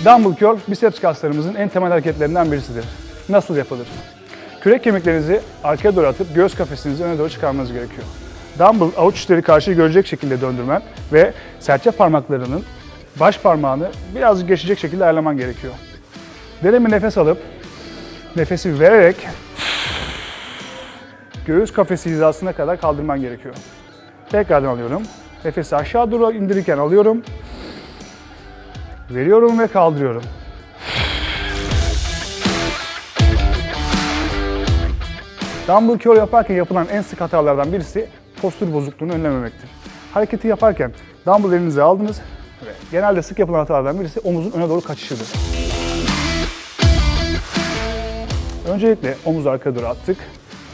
Dumbbell curl, biceps kaslarımızın en temel hareketlerinden birisidir. Nasıl yapılır? Kürek kemiklerinizi arkaya doğru atıp göğüs kafesinizi öne doğru çıkarmanız gerekiyor. Dumbbell avuç içleri karşıyı görecek şekilde döndürmen ve serçe parmaklarının baş parmağını birazcık geçecek şekilde ayarlaman gerekiyor. Derin bir nefes alıp, nefesi vererek göğüs kafesi hizasına kadar kaldırman gerekiyor. Tekrardan alıyorum. Nefesi aşağı doğru indirirken alıyorum. Veriyorum ve kaldırıyorum. Dumbbell curl yaparken yapılan en sık hatalardan birisi postür bozukluğunu önlememektir. Hareketi yaparken dumbbell elinize aldınız ve genelde sık yapılan hatalardan birisi omuzun öne doğru kaçışıdır. Öncelikle omuzu arkaya doğru attık.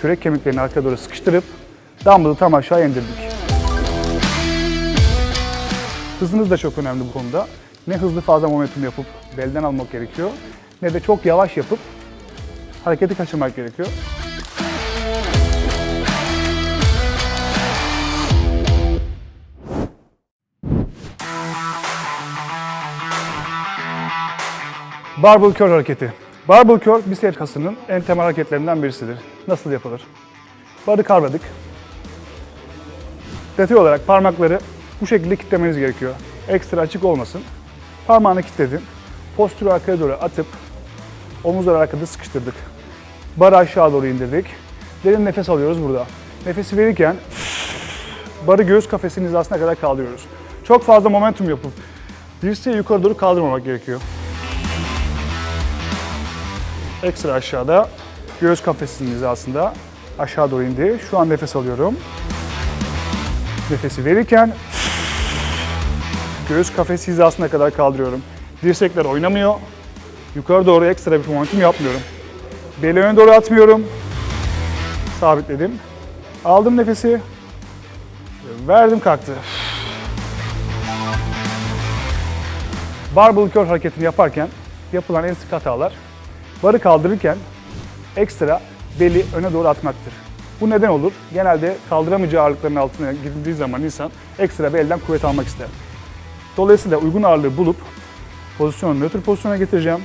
Kürek kemiklerini arkaya doğru sıkıştırıp dumbbell'ı tam aşağı indirdik. Hızınız da çok önemli bu konuda. Ne hızlı fazla momentum yapıp belden almak gerekiyor, ne de çok yavaş yapıp hareketi kaçırmak gerekiyor. Barbell curl hareketi. Barbell curl biceps kasının en temel hareketlerinden birisidir. Nasıl yapılır? Barı kavradık. Detay olarak parmakları bu şekilde kilitlemeniz gerekiyor. Ekstra açık olmasın. Parmağını kilitledin. Postürü arkaya doğru atıp omuzları arkada sıkıştırdık. Barı aşağı doğru indirdik. Derin nefes alıyoruz burada. Nefesi verirken barı göğüs kafesinin hizasına kadar kaldırıyoruz. Çok fazla momentum yapıp dirseği yukarı doğru kaldırmamak gerekiyor. Ekstra aşağıda göğüs kafesinin hizasında aşağı doğru indi. Şu an nefes alıyorum. Nefesi verirken göğüs kafesi hizasına kadar kaldırıyorum. Dirsekler oynamıyor. Yukarı doğru ekstra bir momentum yapmıyorum. Beli öne doğru atmıyorum. Sabitledim. Aldım nefesi. Verdim, kalktı. Barbell curl hareketini yaparken yapılan en sık hatalar barı kaldırırken ekstra beli öne doğru atmaktır. Bu neden olur? Genelde kaldıramayacağı ağırlıkların altına girildiği zaman insan ekstra bir elden kuvvet almak ister. Dolayısıyla uygun ağırlığı bulup pozisyonu nötr pozisyona getireceğim.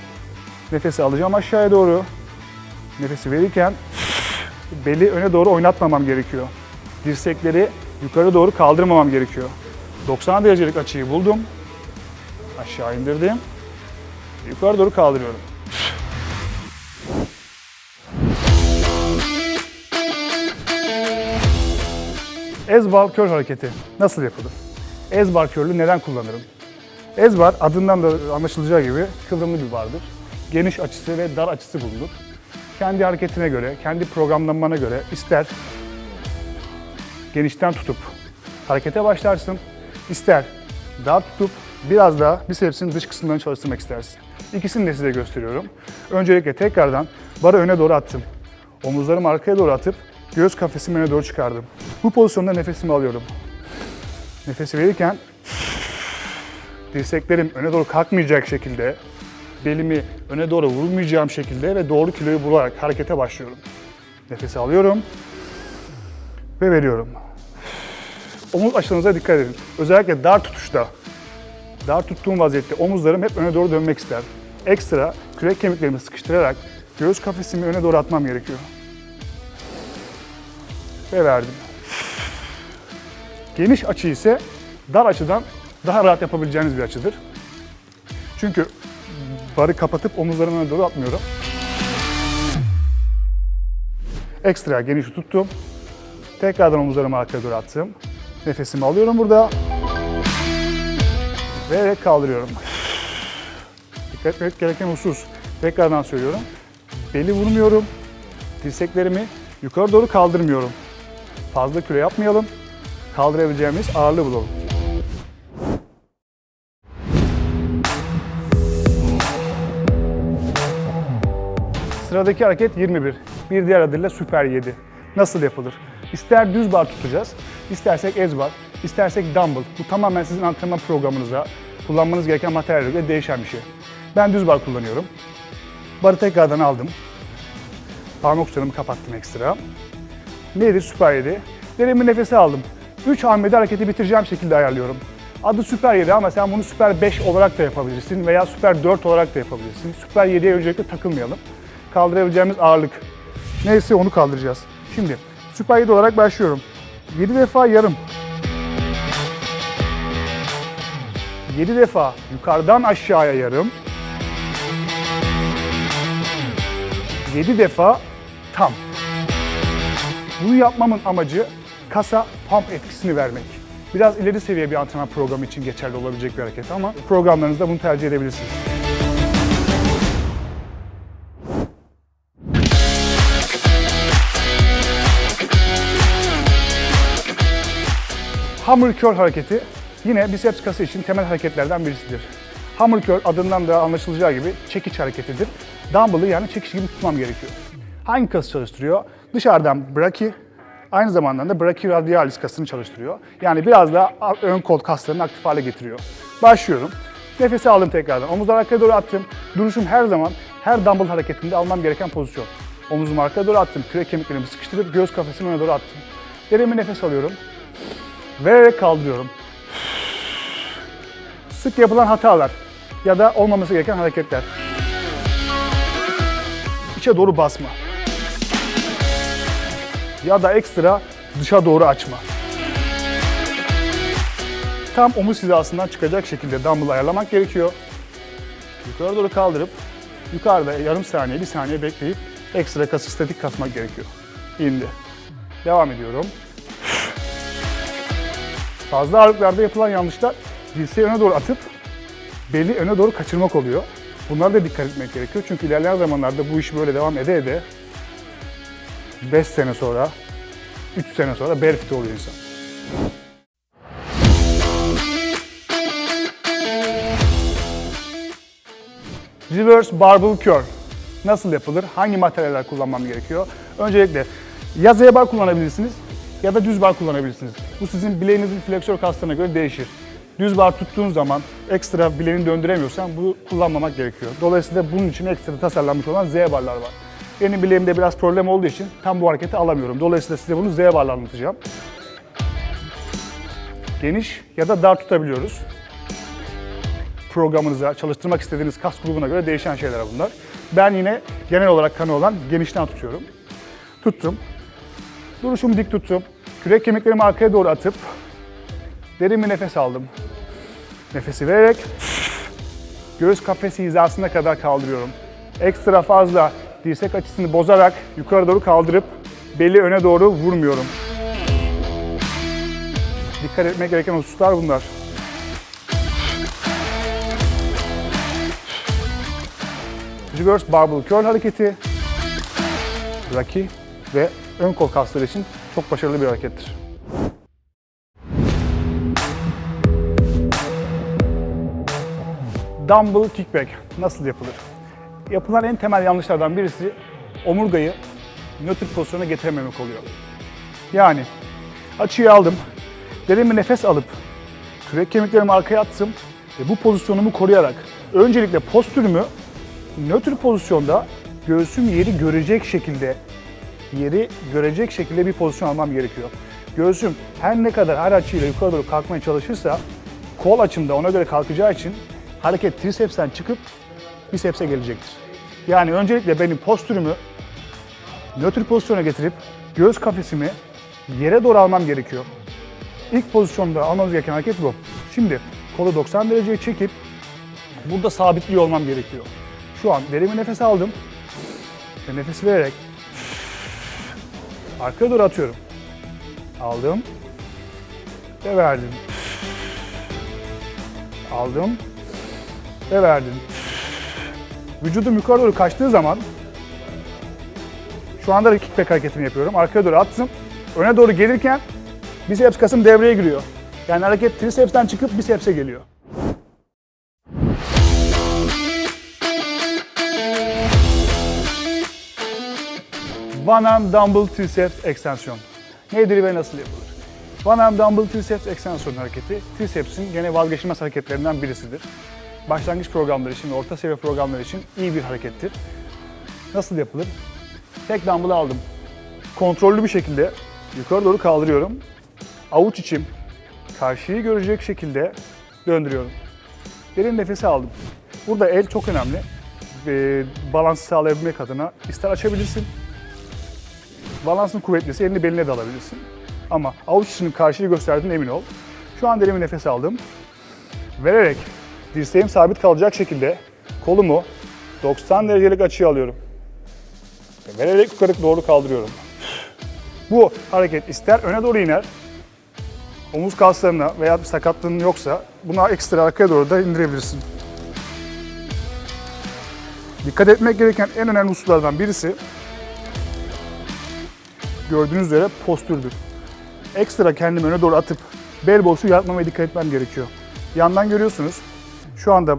Nefesi alacağım aşağıya doğru. Nefesi verirken beli öne doğru oynatmamam gerekiyor. Dirsekleri yukarı doğru kaldırmamam gerekiyor. 90 derecelik açıyı buldum. Aşağı indirdim. Yukarı doğru kaldırıyorum. Ez-bar curl hareketi nasıl yapılır? Ez-bar curl'ü neden kullanırım? Ez-bar adından da anlaşılacağı gibi kıvrımlı bir bardır. Geniş açısı ve dar açısı bulunur. Kendi hareketine göre, kendi programlamana göre ister genişten tutup harekete başlarsın, ister dar tutup biraz daha bicepsin dış kısımlarını çalıştırmak istersin. İkisini de size gösteriyorum. Öncelikle tekrardan barı öne doğru attım. Omuzlarımı arkaya doğru atıp göğüs kafesimi öne doğru çıkardım. Bu pozisyonda nefesimi alıyorum. Nefesi verirken dirseklerim öne doğru kalkmayacak şekilde, belimi öne doğru vurmayacağım şekilde ve doğru kiloyu bularak harekete başlıyorum. Nefesi alıyorum ve veriyorum. Omuz açılarınıza dikkat edin. Özellikle dar tutuşta, dar tuttuğum vaziyette omuzlarım hep öne doğru dönmek ister. Ekstra kürek kemiklerimi sıkıştırarak göğüs kafesimi öne doğru atmam gerekiyor. Ve verdim. Geniş açı ise dar açıdan daha rahat yapabileceğiniz bir açıdır. Çünkü barı kapatıp omuzlarımı öne doğru atmıyorum. Ekstra geniş tuttum. Tekrardan omuzlarımı arkaya doğru attım. Nefesimi alıyorum burada. Ve kaldırıyorum. Dikkat etmek gereken husus. Tekrardan söylüyorum. Beli vurmuyorum. Dirseklerimi yukarı doğru kaldırmıyorum. Fazla kilo yapmayalım. Kaldırabileceğimiz ağırlığı bulalım. Sıradaki hareket 21. Bir diğer adıyla Süper 7. Nasıl yapılır? İster düz bar tutacağız, istersek ez-bar, istersek dumbbell. Bu tamamen sizin antrenman programınıza, kullanmanız gereken materyale göre değişen bir şey. Ben düz bar kullanıyorum. Barı tekrardan aldım. Parmak uçlarımı kapattım ekstra. Nedir Süper 7? Derin bir nefesi aldım. 3 hamlede hareketi bitireceğim şekilde ayarlıyorum. Adı Süper 7 ama sen bunu Süper 5 olarak da yapabilirsin veya Süper 4 olarak da yapabilirsin. Süper 7'ye öncelikle takılmayalım. Kaldırabileceğimiz ağırlık neyse onu kaldıracağız. Şimdi Süper 7 olarak başlıyorum. 7 defa yarım. 7 defa yukarıdan aşağıya yarım. 7 defa tam. Bunu yapmamın amacı kasa pump etkisini vermek. Biraz ileri seviye bir antrenman programı için geçerli olabilecek bir hareket ama programlarınızda bunu tercih edebilirsiniz. Hammer curl hareketi yine biceps kası için temel hareketlerden birisidir. Hammer curl adından da anlaşılacağı gibi çekiç hareketidir. Dumbbell'ı yani çekiç gibi tutmam gerekiyor. Hangi kası çalıştırıyor? Dışarıdan brachii, aynı zamanda da brachioradialis kasını çalıştırıyor. Yani biraz daha ön kol kaslarını aktif hale getiriyor. Başlıyorum. Nefesi aldım tekrardan. Omuzları arkaya doğru attım. Duruşum her zaman her dumbbell hareketinde almam gereken pozisyon. Omuzumu arkaya doğru attım. Kürek kemiklerimi sıkıştırıp göğüs kafesini öne doğru attım. Derin bir nefes alıyorum. Vererek kaldırıyorum. Sık yapılan hatalar ya da olmaması gereken hareketler. İçe doğru basma. Ya da ekstra dışa doğru açma. Tam omuz hizasından çıkacak şekilde dumbbell'ı ayarlamak gerekiyor. Yukarı doğru kaldırıp yukarıda yarım saniye, bir saniye bekleyip ekstra kası statik kasmak gerekiyor. İndi. Devam ediyorum. Fazla ağırlıklarda yapılan yanlışlar dirseği öne doğru atıp beli öne doğru kaçırmak oluyor. Bunlara da dikkat etmek gerekiyor çünkü ilerleyen zamanlarda bu iş böyle devam ede 5 sene sonra, 3 sene sonra barefit oluyor insan. Reverse barbell curl nasıl yapılır? Hangi materyaller kullanmam gerekiyor? Öncelikle ya Z bar kullanabilirsiniz ya da düz bar kullanabilirsiniz. Bu sizin bileğinizin fleksör kaslarına göre değişir. Düz bar tuttuğun zaman ekstra bileğini döndüremiyorsan bu kullanmamak gerekiyor. Dolayısıyla bunun için ekstra tasarlanmış olan Z barlar var. Benim bileğimde biraz problem olduğu için tam bu hareketi alamıyorum. Dolayısıyla size bunu Z barla anlatacağım. Geniş ya da dar tutabiliyoruz. Programınıza, çalıştırmak istediğiniz kas grubuna göre değişen şeyler bunlar. Ben yine genel olarak kanı olan genişten tutuyorum. Tuttum. Duruşumu dik tuttum. Kürek kemiklerimi arkaya doğru atıp derin bir nefes aldım. Nefesi vererek göğüs kafesi hizasına kadar kaldırıyorum. Ekstra fazla dirsek açısını bozarak yukarı doğru kaldırıp beli öne doğru vurmuyorum. Dikkat etmek gereken hususlar bunlar. Reverse barbell curl hareketi, brachii ve ön kol kasları için çok başarılı bir harekettir. Dumbbell kickback nasıl yapılır? Yapılan en temel yanlışlardan birisi omurgayı nötr pozisyona getirememek oluyor. Yani açıyı aldım, derin bir nefes alıp kürek kemiklerimi arkaya attım ve bu pozisyonumu koruyarak öncelikle postürümü nötr pozisyonda göğsüm yeri görecek şekilde bir pozisyon almam gerekiyor. Göğsüm her ne kadar her açıyla yukarı doğru kalkmaya çalışırsa kol açımda ona göre kalkacağı için hareket tricepsten çıkıp bicepse gelecektir. Yani öncelikle benim postürümü nötr pozisyona getirip göğüs kafesimi yere doğru almam gerekiyor. İlk pozisyonda almamız gereken hareket bu. Şimdi kolu 90 dereceye çekip burada sabitliyor olmam gerekiyor. Şu an derin bir nefes aldım ve nefesi vererek arkaya doğru atıyorum. Aldım ve verdim. Aldım ve verdim. Vücudum yukarı doğru kaçtığı zaman şu anda kickback hareketini yapıyorum. Arkaya doğru attım. Öne doğru gelirken biceps kasım devreye giriyor. Yani hareket tricepsten çıkıp bicepse geliyor. One arm dumbbell triceps ekstensiyon. Nedir ve nasıl yapılır? One arm dumbbell triceps ekstensiyon hareketi, tricepsin gene vazgeçilmez hareketlerinden birisidir. Başlangıç programları için ve orta seviye programlar için iyi bir harekettir. Nasıl yapılır? Tek dumbbell'ı aldım. Kontrollü bir şekilde yukarı doğru kaldırıyorum. Avuç içim karşıyı görecek şekilde döndürüyorum. Derin nefesi aldım. Burada el çok önemli. Balansı sağlayabilmek adına ister açabilirsin. Balansın kuvvetliyse elini beline de alabilirsin. Ama avuç içinin karşıyı gösterdiğine emin ol. Şu an derin bir nefes aldım. Vererek dirseğim sabit kalacak şekilde kolumu 90 derecelik açıya alıyorum. Vererek yukarı doğru kaldırıyorum. Bu hareket ister öne doğru iner, omuz kaslarına veya bir sakatlığın yoksa buna ekstra arkaya doğru da indirebilirsin. Dikkat etmek gereken en önemli hususlardan birisi gördüğünüz üzere postürdür. Ekstra kendimi öne doğru atıp bel boşluğu yaratmamaya dikkat etmem gerekiyor. Yandan görüyorsunuz. Şu anda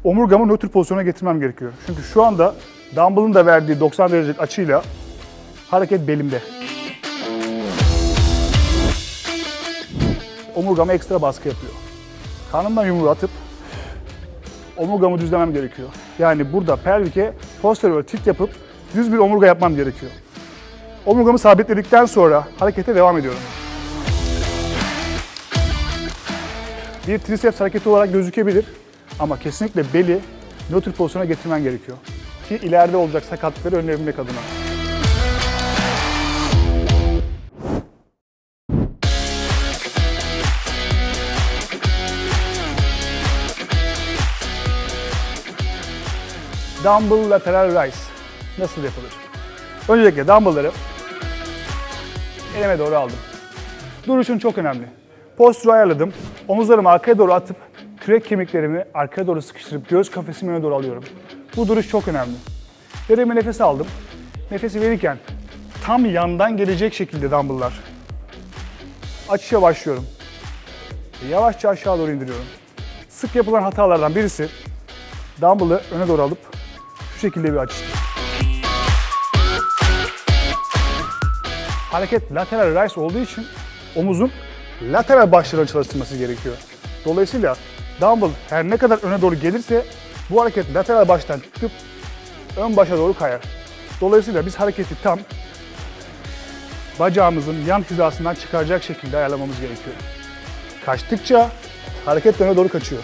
omurgamı nötr pozisyona getirmem gerekiyor. Çünkü şu anda dumbbell'ın da verdiği 90 derecelik açıyla hareket belimde. Omurgama ekstra baskı yapıyor. Karnımdan yumruğu atıp omurgamı düzlemem gerekiyor. Yani burada pelvike posterior tilt yapıp düz bir omurga yapmam gerekiyor. Omurgamı sabitledikten sonra harekete devam ediyorum. Bir triceps hareketi olarak gözükebilir ama kesinlikle beli nötr pozisyona getirmen gerekiyor. Ki ileride olacak sakatlıkları önleyebilmek adına. Dumbbell lateral rise nasıl yapılır? Öncelikle dumbbellları elime doğru aldım. Duruşun çok önemli. Postürü ayarladım. Omuzlarımı arkaya doğru atıp kürek kemiklerimi arkaya doğru sıkıştırıp göğüs kafesimi öne doğru alıyorum. Bu duruş çok önemli. Derin bir nefes aldım. Nefesi verirken tam yandan gelecek şekilde dumbbelllar. Açışa başlıyorum. Yavaşça aşağı doğru indiriyorum. Sık yapılan hatalardan birisi dumbbell'ı öne doğru alıp şu şekilde bir açıştır. Hareket lateral rise olduğu için omuzun lateral başlarını çalıştırması gerekiyor. Dolayısıyla dumbbell her ne kadar öne doğru gelirse bu hareket lateral baştan çıkıp ön başa doğru kayar. Dolayısıyla biz hareketi tam bacağımızın yan hizasından çıkaracak şekilde ayarlamamız gerekiyor. Kaçtıkça hareket öne doğru kaçıyor.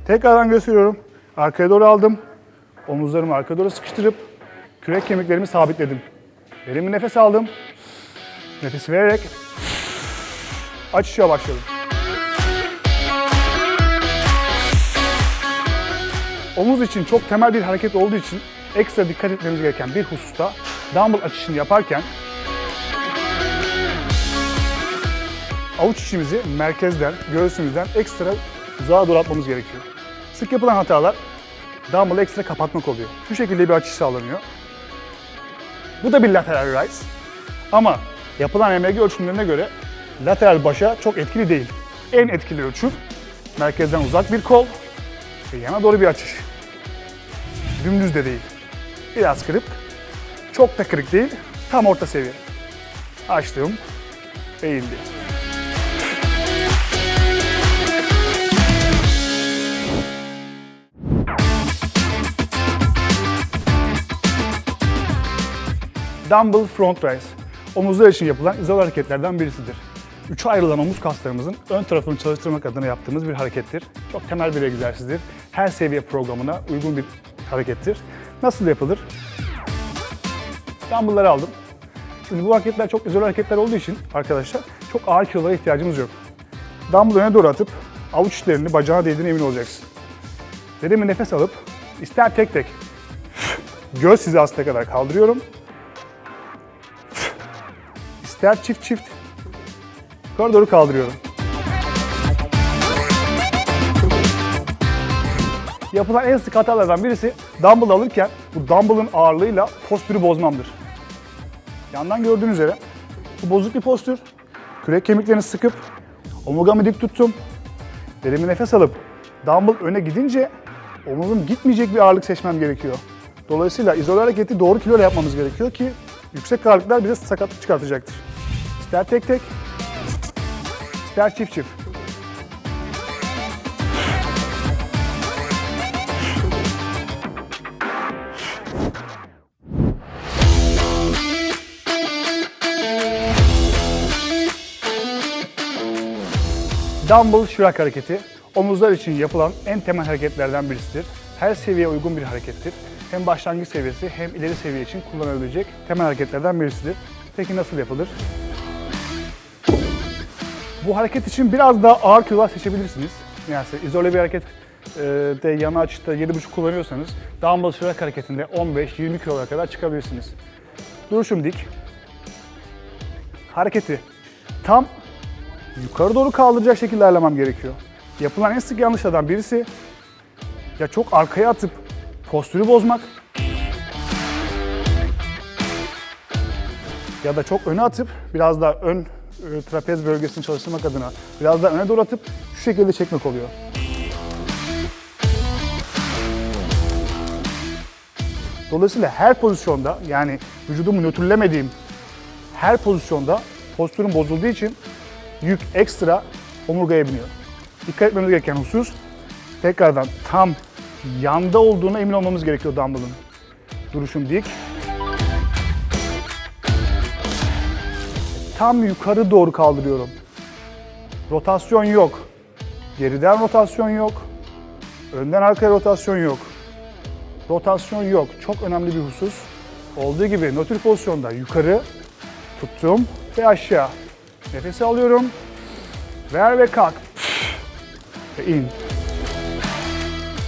Tekrardan gösteriyorum. Arkaya doğru aldım. Omuzlarımı arkaya doğru sıkıştırıp kürek kemiklerimi sabitledim. Derin bir nefes aldım. Nefes vererek açışa başladım. Omuz için çok temel bir hareket olduğu için ekstra dikkat etmemiz gereken bir hususta dumbbell açışını yaparken avuç içimizi merkezden, göğsümüzden ekstra uzağa doğru atmamız gerekiyor. Sık yapılan hatalar dumbbell'ı ekstra kapatmak oluyor. Şu şekilde bir açış sağlanıyor. Bu da bir lateral rise. Ama yapılan EMG ölçümlerine göre lateral başa çok etkili değil. En etkili ölçüm merkezden uzak bir kol ve yana doğru bir açış. Dümdüz de değil. Biraz kırık, çok da kırık değil, tam orta seviye. Açtım, eğildi. Dumbbell front raise, omuzlar için yapılan izole hareketlerden birisidir. Üçe ayrılan omuz kaslarımızın ön tarafını çalıştırmak adına yaptığımız bir harekettir. Çok temel bir egzersizdir. Her seviye programına uygun bir harekettir. Nasıl yapılır? Dumbbell'ları aldım. Şimdi bu hareketler çok izole hareketler olduğu için arkadaşlar çok ağır kilolara ihtiyacımız yok. Dumbbell'ı öne doğru atıp avuç içlerini bacağına değdiğine emin olacaksın. Derin bir nefes alıp ister tek tek göğüs hizasına kadar kaldırıyorum. İster çift çift yukarı doğru kaldırıyorum. Yapılan en sık hatalardan birisi dumbbell alırken bu dumbbell'ın ağırlığıyla postürü bozmamdır. Yandan gördüğünüz üzere bu bozuk bir postür. Kürek kemiklerini sıkıp omurgamı dik tuttum. Derin bir nefes alıp dumbbell öne gidince omurgam gitmeyecek bir ağırlık seçmem gerekiyor. Dolayısıyla izole hareketi doğru kiloyla yapmamız gerekiyor ki yüksek ağırlıklar bize sakatlık çıkartacaktır. İster tek tek, ister çift çift. Dumbbell şırak hareketi, omuzlar için yapılan en temel hareketlerden birisidir. Her seviyeye uygun bir harekettir. Hem başlangıç seviyesi hem ileri seviye için kullanılabilecek temel hareketlerden birisidir. Peki nasıl yapılır? Bu hareket için biraz daha ağır kilolar seçebilirsiniz. Yani izole bir hareket de yana açıda 7,5 kullanıyorsanız dumbbell şırak hareketinde 15-20 kilolara kadar çıkabilirsiniz. Duruşum dik. Hareketi tam yukarı doğru kaldıracak şekilde ayarlamam gerekiyor. Yapılan en sık yanlışlardan birisi ya çok arkaya atıp postürü bozmak ya da çok öne atıp biraz daha ön trapez bölgesini çalıştırmak adına biraz daha öne doğru atıp şu şekilde çekmek oluyor. Dolayısıyla her pozisyonda, yani vücudumu nötrlemediğim her pozisyonda postürüm bozulduğu için yük ekstra omurgaya biniyor. Dikkat etmemiz gereken husus, tekrardan tam yanda olduğuna emin olmamız gerekiyor dumbbell'ın. Duruşum dik. Tam yukarı doğru kaldırıyorum. Rotasyon yok. Geriden rotasyon yok. Önden arkaya rotasyon yok. Rotasyon yok. Çok önemli bir husus. Olduğu gibi nötr pozisyonda yukarı tuttum ve aşağı. Nefesi alıyorum. Ver ve kalk. Ve in.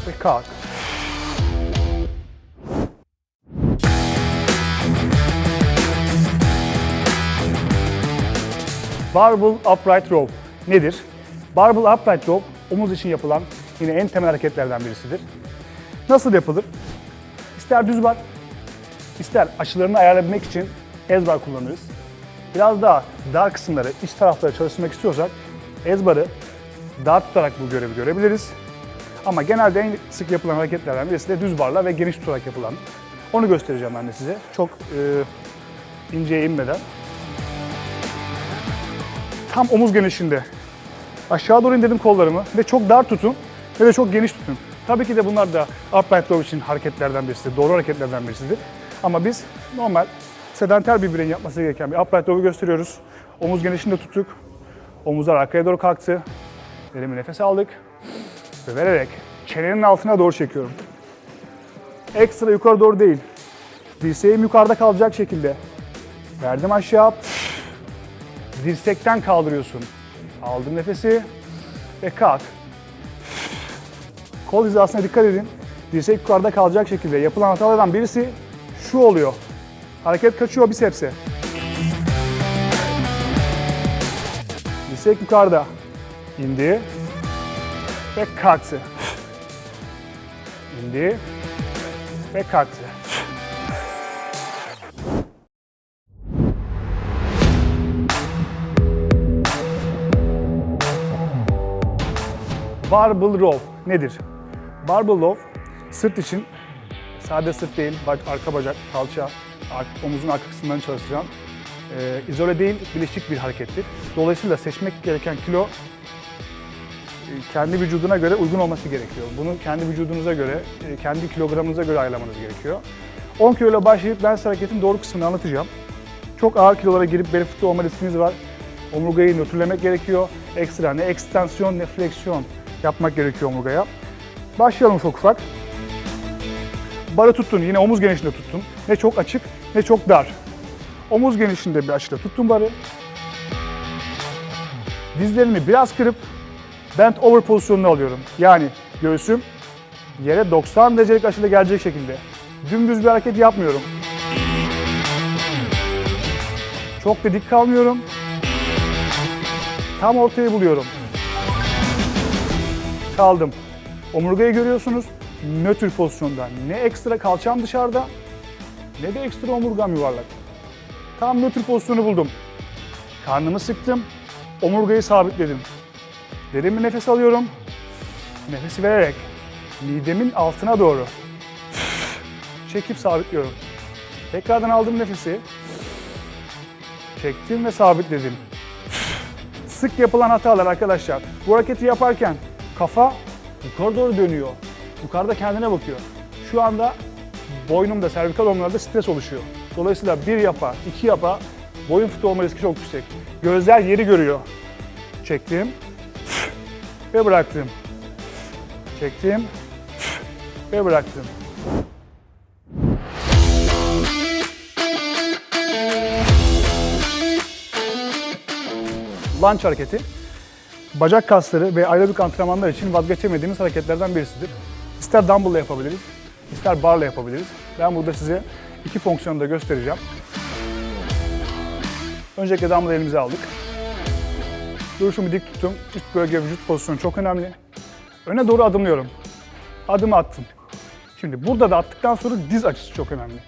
Ve kalk. Barbell Upright Row nedir? Barbell Upright Row, omuz için yapılan yine en temel hareketlerden birisidir. Nasıl yapılır? İster düz bar, ister açılarını ayarlayabilmek için ez bar kullanırız. Biraz daha dar kısımları, iç tarafları çalıştırmak istiyorsak ez barı dar tutarak bu görevi görebiliriz. Ama genelde en sık yapılan hareketlerden birisi de düz barla ve geniş tutarak yapılan. Onu göstereceğim ben de size. Çok inceye inmeden. Tam omuz genişliğinde aşağı doğru indirdim kollarımı ve çok dar tutun ve de çok geniş tutun. Tabii ki de bunlar da upright row için hareketlerden birisidir, doğru hareketlerden birisidir. Ama biz normal, sedanter bir bireyin yapması gereken bir upright row'u gösteriyoruz. Omuz genişliğinde tuttuk, omuzlar arkaya doğru kalktı, derin bir nefes aldık ve vererek çenenin altına doğru çekiyorum. Ekstra yukarı doğru değil, dirseğim yukarıda kalacak şekilde verdim aşağı. Dirsekten kaldırıyorsun. Aldım nefesi ve kalk. Kol hizasına dikkat edin. Dirsek yukarıda kalacak şekilde yapılan hatalardan birisi şu oluyor. Hareket kaçıyor bisepse. Dirsek yukarıda. İndi ve kalktı. İndi ve kalktı. Barbell row nedir? Barbell row sırt için, sade sırt değil, arka bacak, kalça, omuzun arka kısımlarını çalıştıran izole değil, bileşik bir harekettir. Dolayısıyla seçmek gereken kilo kendi vücuduna göre uygun olması gerekiyor. Bunu kendi vücudunuza göre, kendi kilogramınıza göre ayarlamanız gerekiyor. 10 kilo ile başlayıp ben size hareketin doğru kısmını anlatacağım. Çok ağır kilolara girip bel fıtığı olma riskiniz var. Omurgayı nötrlemek gerekiyor. Ekstra ne ekstensiyon ne fleksiyon yapmak gerekiyor omurgaya. Başlayalım ufak ufak. Barı tuttun, yine omuz genişliğinde tuttun. Ne çok açık ne çok dar. Omuz genişliğinde bir açıyla tuttun barı. Dizlerini biraz kırıp bent over pozisyonunu alıyorum. Yani göğsüm yere 90 derecelik açıyla gelecek şekilde. Dümdüz bir hareket yapmıyorum. Çok da dik kalmıyorum. Tam ortayı buluyorum. Kaldım. Omurgayı görüyorsunuz. Nötr pozisyonda. Ne ekstra kalçam dışarıda ne de ekstra omurgam yuvarlak. Tam nötr pozisyonu buldum. Karnımı sıktım. Omurgayı sabitledim. Derin bir nefes alıyorum. Nefesi vererek midemin altına doğru çekip sabitliyorum. Tekrardan aldım nefesi. Çektim ve sabitledim. Sık yapılan hatalar arkadaşlar. Bu hareketi yaparken kafa yukarı doğru dönüyor. Yukarıda kendine bakıyor. Şu anda boynumda, servikal omurlarda stres oluşuyor. Dolayısıyla bir yapa, iki yapa boyun fıtığı olma riski çok yüksek. Gözler yeri görüyor. Çektim. ve bıraktım. Çektim ve bıraktım. Lunge hareketi, bacak kasları ve aerobik antrenmanlar için vazgeçemediğimiz hareketlerden birisidir. İster dumbbell ile yapabiliriz, ister bar ile yapabiliriz. Ben burada size iki fonksiyonu da göstereceğim. Öncelikle dumbbell elimize aldık. Duruşumu dik tuttum. Üst bölge vücut pozisyonu çok önemli. Öne doğru adımlıyorum. Adımı attım. Şimdi burada da attıktan sonra diz açısı çok önemli.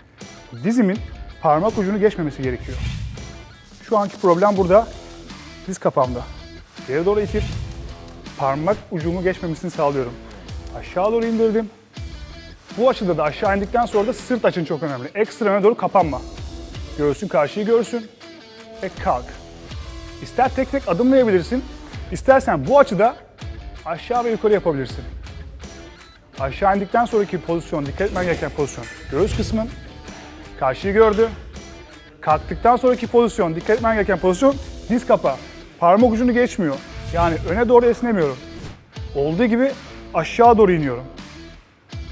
Dizimin parmak ucunu geçmemesi gerekiyor. Şu anki problem burada. Diz kapağımda. Geri doğru itip parmak ucumu geçmemesini sağlıyorum. Aşağı doğru indirdim. Bu açıda da aşağı indikten sonra da sırt açın çok önemli. Ekstra öne doğru kapanma. Göğsün karşıyı görsün ve kalk. İster tek tek adımlayabilirsin, istersen bu açıda aşağı ve yukarı yapabilirsin. Aşağı indikten sonraki pozisyon, dikkat etmen gereken pozisyon. Göğüs kısmın karşıyı gördü. Kalktıktan sonraki pozisyon, dikkat etmen gereken pozisyon diz kapağı. Parmak ucunu geçmiyor. Yani öne doğru esnemiyorum. Olduğu gibi aşağı doğru iniyorum.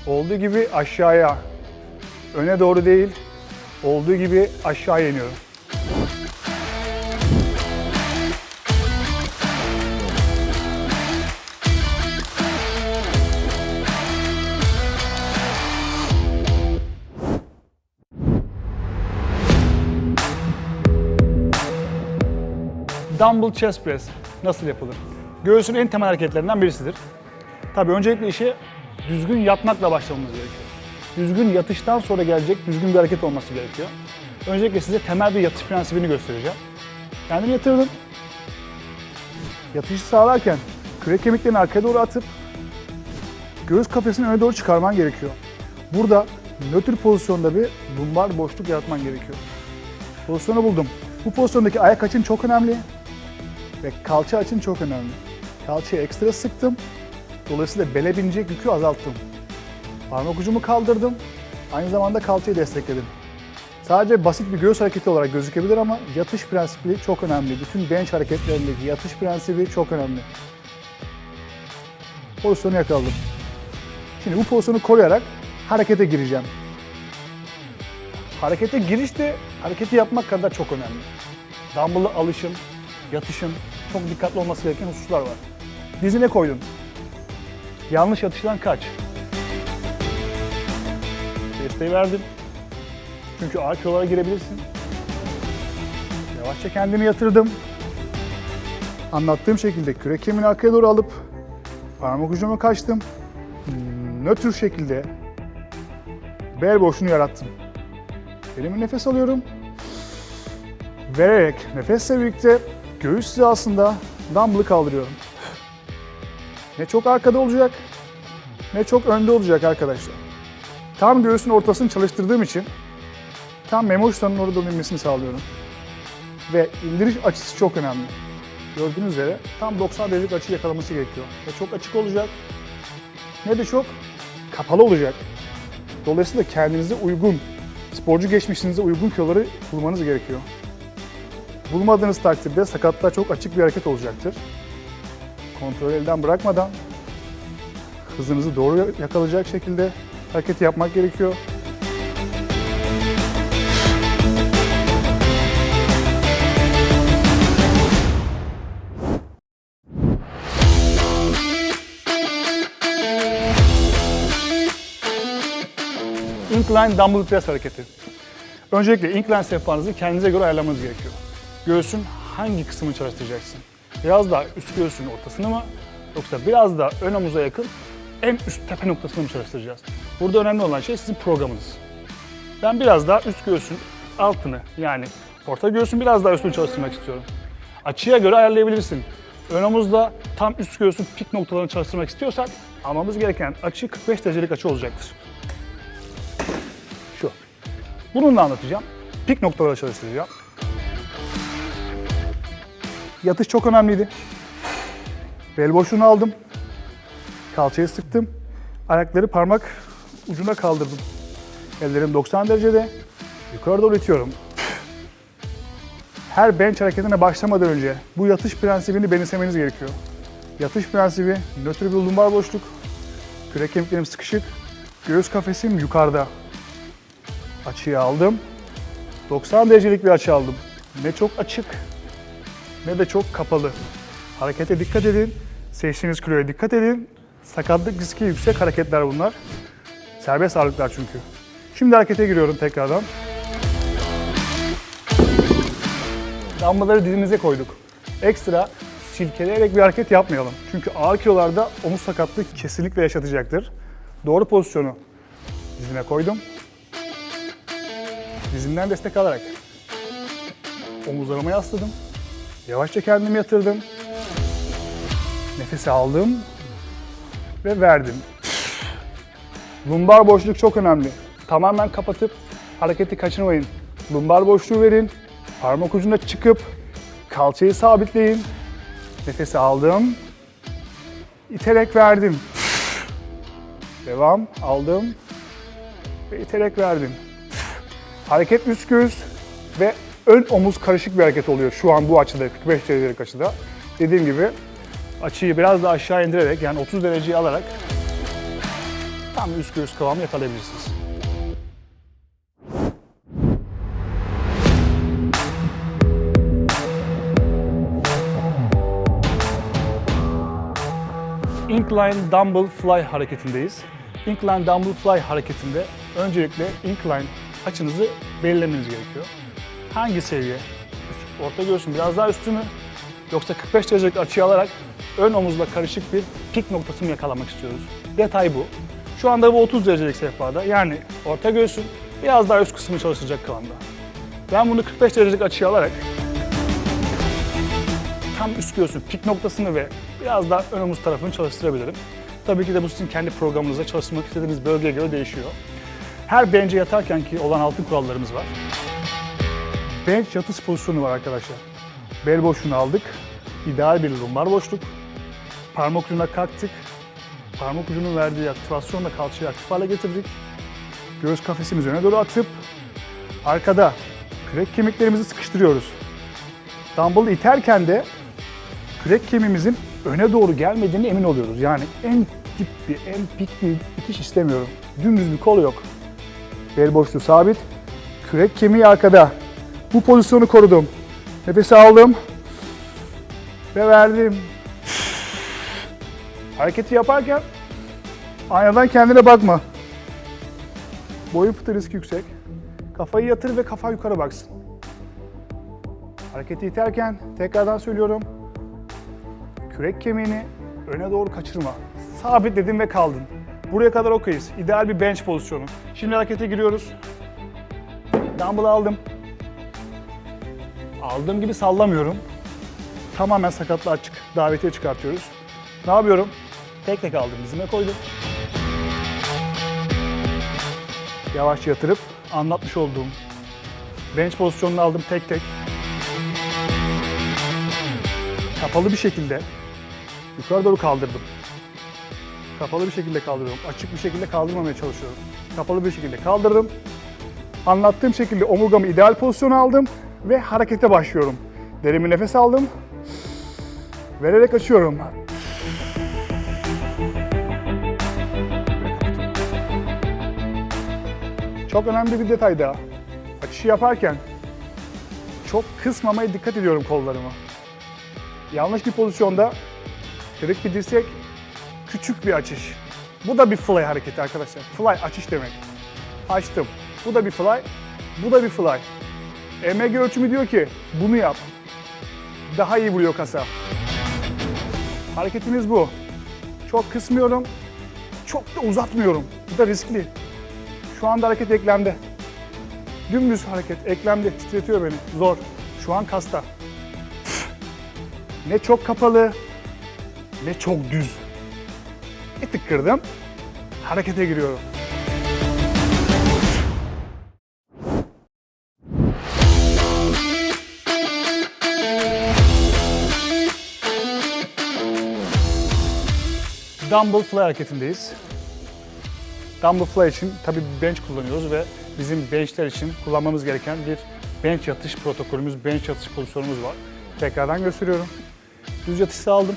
Olduğu gibi aşağıya. Öne doğru değil, olduğu gibi aşağıya iniyorum. Dumbbell chest press nasıl yapılır? Göğsün en temel hareketlerinden birisidir. Tabii öncelikle işe düzgün yatmakla başlamamız gerekiyor. Düzgün yatıştan sonra gelecek düzgün bir hareket olması gerekiyor. Öncelikle size temel bir yatış prensibini göstereceğim. Kendimi yatırdım. Yatışı sağlarken kürek kemiklerini arkaya doğru atıp göğüs kafesini öne doğru çıkarman gerekiyor. Burada nötr pozisyonda bir lumbar boşluk yaratman gerekiyor. Pozisyonu buldum. Bu pozisyondaki ayak açın çok önemli ve kalça açın çok önemli. Kalçayı ekstra sıktım. Dolayısıyla bele binecek yükü azalttım. Parmak ucumu kaldırdım. Aynı zamanda kalçayı destekledim. Sadece basit bir göğüs hareketi olarak gözükebilir ama yatış prensibi çok önemli. Bütün bench hareketlerindeki yatış prensibi çok önemli. Pozisyonu yakaladım. Şimdi bu pozisyonu koruyarak harekete gireceğim. Harekete giriş de hareketi yapmak kadar çok önemli. Dumbbell'a alışın, yatışın, çok dikkatli olması gereken hususlar var. Dizine koydun. Yanlış yatıştan kaç. Desteği verdim. Çünkü ağır kilolara girebilirsin. Yavaşça kendimi yatırdım. Anlattığım şekilde kürek kemiğini arkaya doğru alıp parmak ucuma kaçtım. Nötr şekilde bel boşluğunu yarattım. Elimi nefes alıyorum. Vererek nefesle birlikte göğüs hizasında dumbbell'ı kaldırıyorum. Ne çok arkada olacak, ne çok önde olacak arkadaşlar. Tam göğsün ortasını çalıştırdığım için tam meme uçlarının orada inmesini sağlıyorum. Ve indiriş açısı çok önemli. Gördüğünüz üzere tam 90 derecelik açı yakalaması gerekiyor. Ne çok açık olacak, ne de çok kapalı olacak. Dolayısıyla kendinize uygun, sporcu geçmişinize uygun kiloları bulmanız gerekiyor. Bulmadığınız takdirde sakatlığa çok açık bir hareket olacaktır. Kontrolü elden bırakmadan hızınızı doğru yakalayacak şekilde hareketi yapmak gerekiyor. Incline dumbbell press hareketi. Öncelikle incline sehpanızı kendinize göre ayarlamanız gerekiyor. Göğsün hangi kısmını çalıştıracaksın? Biraz daha üst göğsün ortasını mı? Yoksa biraz daha ön omuza yakın en üst tepe noktasını mı çalıştıracağız? Burada önemli olan şey sizin programınız. Ben biraz daha üst göğsün altını, yani orta göğsün biraz daha üstünü çalıştırmak istiyorum. Açıya göre ayarlayabilirsin. Ön omuzda tam üst göğsün pik noktalarını çalıştırmak istiyorsak almamız gereken açı 45 derecelik açı olacaktır. Şu. Bununla anlatacağım. Pik noktaları çalıştıracağım. Yatış çok önemliydi. Bel boşluğunu aldım. Kalçayı sıktım. Ayakları parmak ucuna kaldırdım. Ellerim 90 derecede. Yukarı doğru itiyorum. Her bench hareketine başlamadan önce bu yatış prensibini benimsemeniz gerekiyor. Yatış prensibi, nötr bir lumbar boşluk, kürek kemiklerim sıkışık, göğüs kafesim yukarıda. Açıyı aldım. 90 derecelik bir açı aldım. Ne çok açık ne de çok kapalı. Harekete dikkat edin. Seçtiğiniz kiloya dikkat edin. Sakatlık riski yüksek hareketler bunlar. Serbest ağırlıklar çünkü. Şimdi harekete giriyorum tekrardan. Dumbbellları dizimize koyduk. Ekstra silkeleyerek bir hareket yapmayalım. Çünkü ağır kilolarda omuz sakatlığı kesinlikle yaşatacaktır. Doğru pozisyonu dizime koydum. Dizimden destek alarak omuzlarıma yasladım. Yavaşça kendimi yatırdım. Nefesi aldım ve verdim. Lumbar boşluk çok önemli. Tamamen kapatıp hareketi kaçırmayın. Lumbar boşluğu verin. Parmak ucuna çıkıp kalçayı sabitleyin. Nefesi aldım. İterek verdim. Devam. Aldım. Ve iterek verdim. Hareket üst göğüs ve ön omuz karışık bir hareket oluyor şu an bu açıda, 45 derecelik açıda. Dediğim gibi açıyı biraz daha aşağı indirerek, yani 30 dereceyi alarak tam üst göğüs kıvamı yakalayabilirsiniz. Incline Dumbbell Fly hareketindeyiz. Incline Dumbbell Fly hareketinde öncelikle incline açınızı belirlemeniz gerekiyor. Hangi seviye? Orta göğsün biraz daha üstü mü? Yoksa 45 derecelik açıyı alarak ön omuzla karışık bir pik noktasını yakalamak istiyoruz. Detay bu. Şu anda bu 30 derecelik sehpada, yani orta göğsün biraz daha üst kısmını çalıştıracak kıvamda. Ben bunu 45 derecelik açıyı alarak tam üst göğsün pik noktasını ve biraz daha ön omuz tarafını çalıştırabilirim. Tabii ki de bu sizin kendi programınızda çalıştırmak istediğiniz bölgeye göre değişiyor. Her bench'e yatarken ki olan altın kurallarımız var. Bench yatış pozisyonu var arkadaşlar. Bel boşluğunu aldık. İdeal bir lumbar boşluk. Parmak ucuna kalktık. Parmak ucunun verdiği aktivasyonla kalçayı aktif hale getirdik. Göğüs kafesimizi öne doğru atıp arkada kürek kemiklerimizi sıkıştırıyoruz. Dumbbell'ı iterken de kürek kemiğimizin öne doğru gelmediğini emin oluyoruz. Yani en dip bir, en pik bir itiş istemiyorum. Dümdüz bir kol yok. Bel boşluğu sabit. Kürek kemiği arkada. Bu pozisyonu korudum. Nefesi aldım ve verdim. Hareketi yaparken aynadan kendine bakma. Boyun fıtığı riski yüksek. Kafayı yatır ve kafa yukarı baksın. Hareketi iterken tekrardan söylüyorum. Kürek kemiğini öne doğru kaçırma. Sabitledin ve kaldın. Buraya kadar okeyiz. İdeal bir bench pozisyonu. Şimdi harekete giriyoruz. Dumbbell'ı aldım. Aldığım gibi sallamıyorum. Tamamen sakatlığı açık, davetiye çıkartıyoruz. Ne yapıyorum? Tek tek aldım, dizime koydum. Yavaşça yatırıp anlatmış olduğum bench pozisyonunu aldım tek tek. Kapalı bir şekilde yukarı doğru kaldırdım. Kapalı bir şekilde kaldırıyorum. Açık bir şekilde kaldırmamaya çalışıyorum. Kapalı bir şekilde kaldırdım. Anlattığım şekilde omurgamı ideal pozisyona aldım ve harekete başlıyorum. Derin bir nefes aldım. Vererek açıyorum. Çok önemli bir detay daha. Açışı yaparken çok kısmamaya dikkat ediyorum kollarımı. Yanlış bir pozisyonda kırık bir dirsek, küçük bir açış. Bu da bir fly hareketi arkadaşlar. Fly açış demek. Açtım. Bu da bir fly, bu da bir fly. EMG ölçümü diyor ki bunu yap. Daha iyi vuruyor kasa. Hareketimiz bu. Çok kısmıyorum, çok da uzatmıyorum. Bu da riskli. Şu anda hareket eklemde. Dümdüz hareket, eklemde titretiyor beni. Zor. Şu an kasta. Ne çok kapalı, ne çok düz. Bir tık kırdım. Harekete giriyorum. Dumbbell fly hareketindeyiz. Dumbbell fly için tabii bench kullanıyoruz ve bizim benchler için kullanmamız gereken bir bench yatış protokolümüz, bench yatış pozisyonumuz var. Tekrardan gösteriyorum. Düz yatış aldım.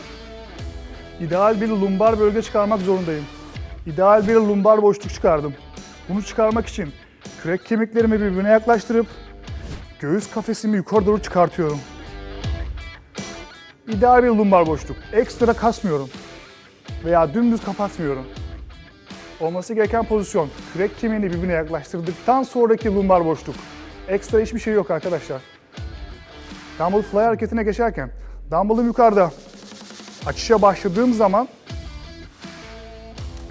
İdeal bir lumbar bölge çıkarmak zorundayım. İdeal bir lumbar boşluk çıkardım. Bunu çıkarmak için kürek kemiklerimi birbirine yaklaştırıp göğüs kafesimi yukarı doğru çıkartıyorum. İdeal bir lumbar boşluk. Ekstra kasmıyorum veya dümdüz kapatmıyorum. Olması gereken pozisyon, kürek kemiğini birbirine yaklaştırdıktan sonraki lumbar boşluk. Ekstra hiçbir şey yok arkadaşlar. Dumbbell fly hareketine geçerken, dumbbell'ım yukarıda. Açışa başladığım zaman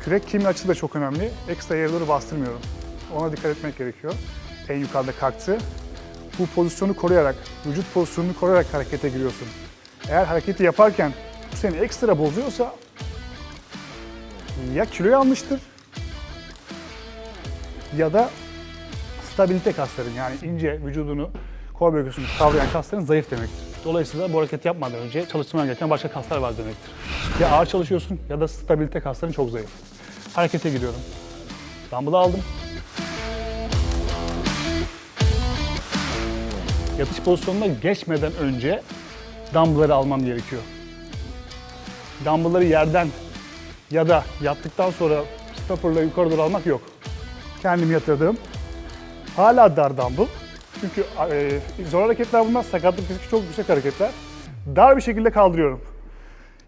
kürek kemiği açısı da çok önemli. Ekstra yere doğru bastırmıyorum. Ona dikkat etmek gerekiyor. En yukarıda kalktı. Bu pozisyonu koruyarak, vücut pozisyonunu koruyarak harekete giriyorsun. Eğer hareketi yaparken bu seni ekstra bozuyorsa ya kiloyu almıştır ya da stabilite kasların, yani ince vücudunu, kol bölgesini kavrayan kasların zayıf demektir. Dolayısıyla bu hareketi yapmadan önce çalıştırman gereken başka kaslar var demektir. Ya ağır çalışıyorsun ya da stabilite kasların çok zayıf. Harekete giriyorum. Dumbbell'ı aldım. Yatış pozisyonuna geçmeden önce dumbbell'ları almam gerekiyor. Dumbbell'ları yerden ya da yattıktan sonra stopper'la yukarı doğru almak yok. Kendim yatırdım. Hala dar dumbbell. Çünkü zor hareketler bunlar, sakatlık riski çok yüksek hareketler. Dar bir şekilde kaldırıyorum.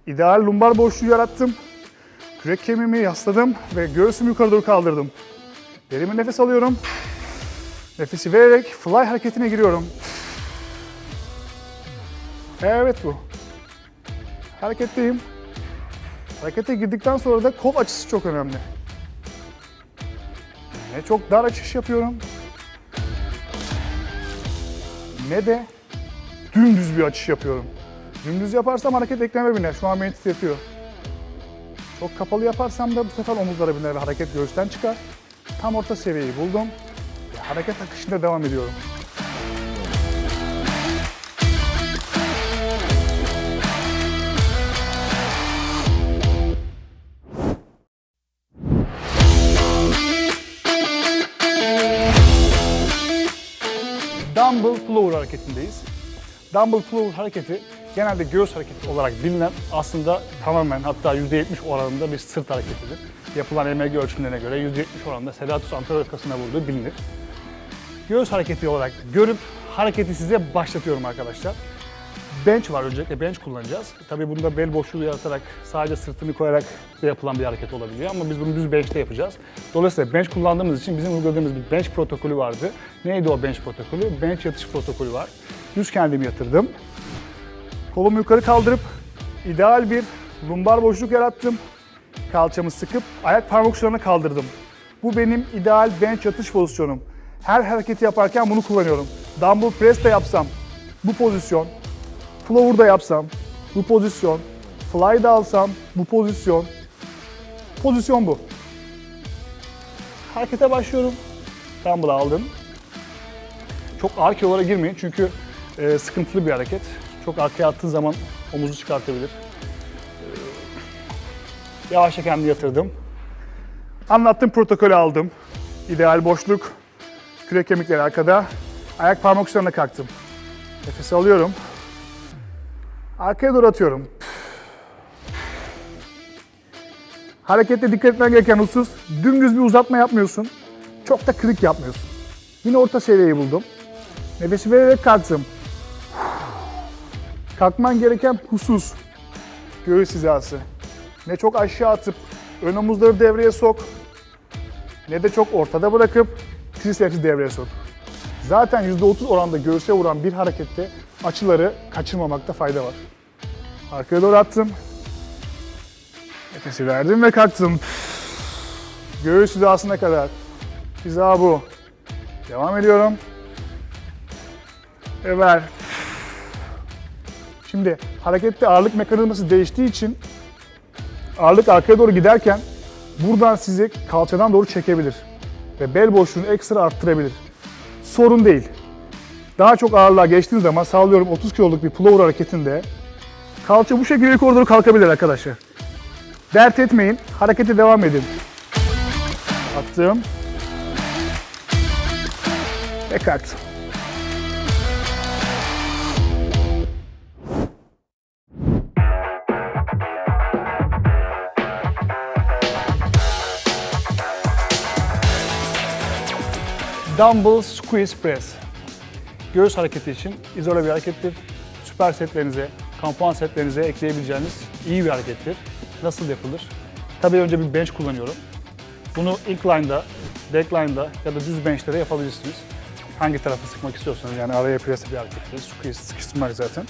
İdeal lumbar boşluğu yarattım. Kürek kemiğimi yasladım ve göğsümü yukarı doğru kaldırdım. Derin bir nefes alıyorum. Nefesi vererek fly hareketine giriyorum. Evet bu. Hareketteyim. Harekete girdikten sonra da kol açısı çok önemli. Ne çok dar açış yapıyorum, ne de dümdüz bir açış yapıyorum. Dümdüz yaparsam hareket ekleme biner. Şu an beni titretiyor. Çok kapalı yaparsam da bu sefer omuzlara biner ve hareket göğüsten çıkar. Tam orta seviyeyi buldum ve hareket akışında devam ediyorum. Dumbbell floor hareketindeyiz. Dumbbell floor hareketi genelde göğüs hareketi olarak bilinen, aslında tamamen, hatta %70 oranında bir sırt hareketidir. Yapılan EMG ölçümlerine göre %70 oranında serratus anterior kasına vurduğu bilinir. Göğüs hareketi olarak görüp hareketi size başlatıyorum arkadaşlar. Bench var, öncelikle bench kullanacağız. Tabii bunda bel boşluğu yaratarak, sadece sırtını koyarak da yapılan bir hareket olabiliyor ama biz bunu düz bench'te yapacağız. Dolayısıyla bench kullandığımız için bizim uyguladığımız bir bench protokolü vardı. Neydi o bench protokolü? Bench yatış protokolü var. Düz kendimi yatırdım. Kolumu yukarı kaldırıp ideal bir lumbar boşluk yarattım. Kalçamı sıkıp ayak parmak uçlarına kaldırdım. Bu benim ideal bench yatış pozisyonum. Her hareketi yaparken bunu kullanıyorum. Dumbbell press de yapsam bu pozisyon. Floor da yapsam bu pozisyon. Fly da alsam bu pozisyon. Pozisyon bu. Harekete başlıyorum. Dumbbell'ı aldım. Çok ağır kilolara girmeyin çünkü sıkıntılı bir hareket. Çok arkaya attığın zaman omuzu çıkartabilir. Yavaşça kendimi yatırdım. Anlattığım protokolü aldım. İdeal boşluk, kürek kemikleri arkada. Ayak parmak uçlarına kalktım. Nefes alıyorum. Arkaya doğru atıyorum. Harekette dikkat etmen gereken husus, dümdüz bir uzatma yapmıyorsun. Çok da kırık yapmıyorsun. Yine orta seviyeyi buldum. Nefesi vererek kalktım. Kalkman gereken husus, göğüs hizası. Ne çok aşağı atıp ön omuzları devreye sok, ne de çok ortada bırakıp tricepsi devreye sok. Zaten %30 oranda göğüse vuran bir harekette açıları kaçırmamakta fayda var. Arkaya doğru attım. Nefesi verdim ve kalktım. Göğüs hizasına kadar. Hiza bu. Devam ediyorum. Ve ver. Şimdi harekette ağırlık mekanizması değiştiği için ağırlık arkaya doğru giderken buradan sizi kalçadan doğru çekebilir. Ve bel boşluğunu ekstra arttırabilir. Sorun değil. Daha çok ağırlığa geçtiğiniz zaman, sağlıyorum 30 kiloluk bir pullover hareketinde kalça bu şekilde yukarı doğru kalkabilir arkadaşlar. Dert etmeyin, harekete devam edin. Attım. Ve kalktım. Dumbbell Squeeze Press. Göğüs hareketi için izole bir harekettir. Süper setlerinize, kampan setlerinize ekleyebileceğiniz iyi bir harekettir. Nasıl yapılır? Tabii önce bir bench kullanıyorum. Bunu incline'da, decline'da ya da düz bench'te de yapabilirsiniz. Hangi tarafı sıkmak istiyorsanız, yani araya press bir harekettir. Squeeze sıkıştırmak zaten.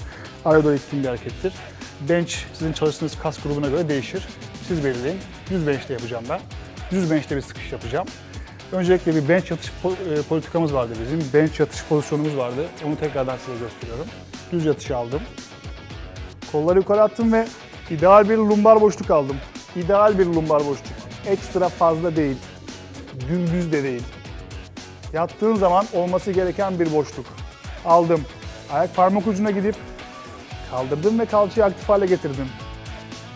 Araya doğru ittiğim bir harekettir. Bench sizin çalıştığınız kas grubuna göre değişir. Siz belirleyin. Düz bench'te yapacağım ben. Düz bench'te bir sıkış yapacağım. Öncelikle bir bench yatış politikamız vardı bizim. Bench yatış pozisyonumuz vardı. Onu tekrardan size gösteriyorum. Düz yatışı aldım. Kolları yukarı attım ve ideal bir lumbar boşluk aldım. İdeal bir lumbar boşluk. Ekstra fazla değil. Dümdüz de değil. Yattığın zaman olması gereken bir boşluk. Aldım. Ayak parmak ucuna gidip kaldırdım ve kalçayı aktif hale getirdim.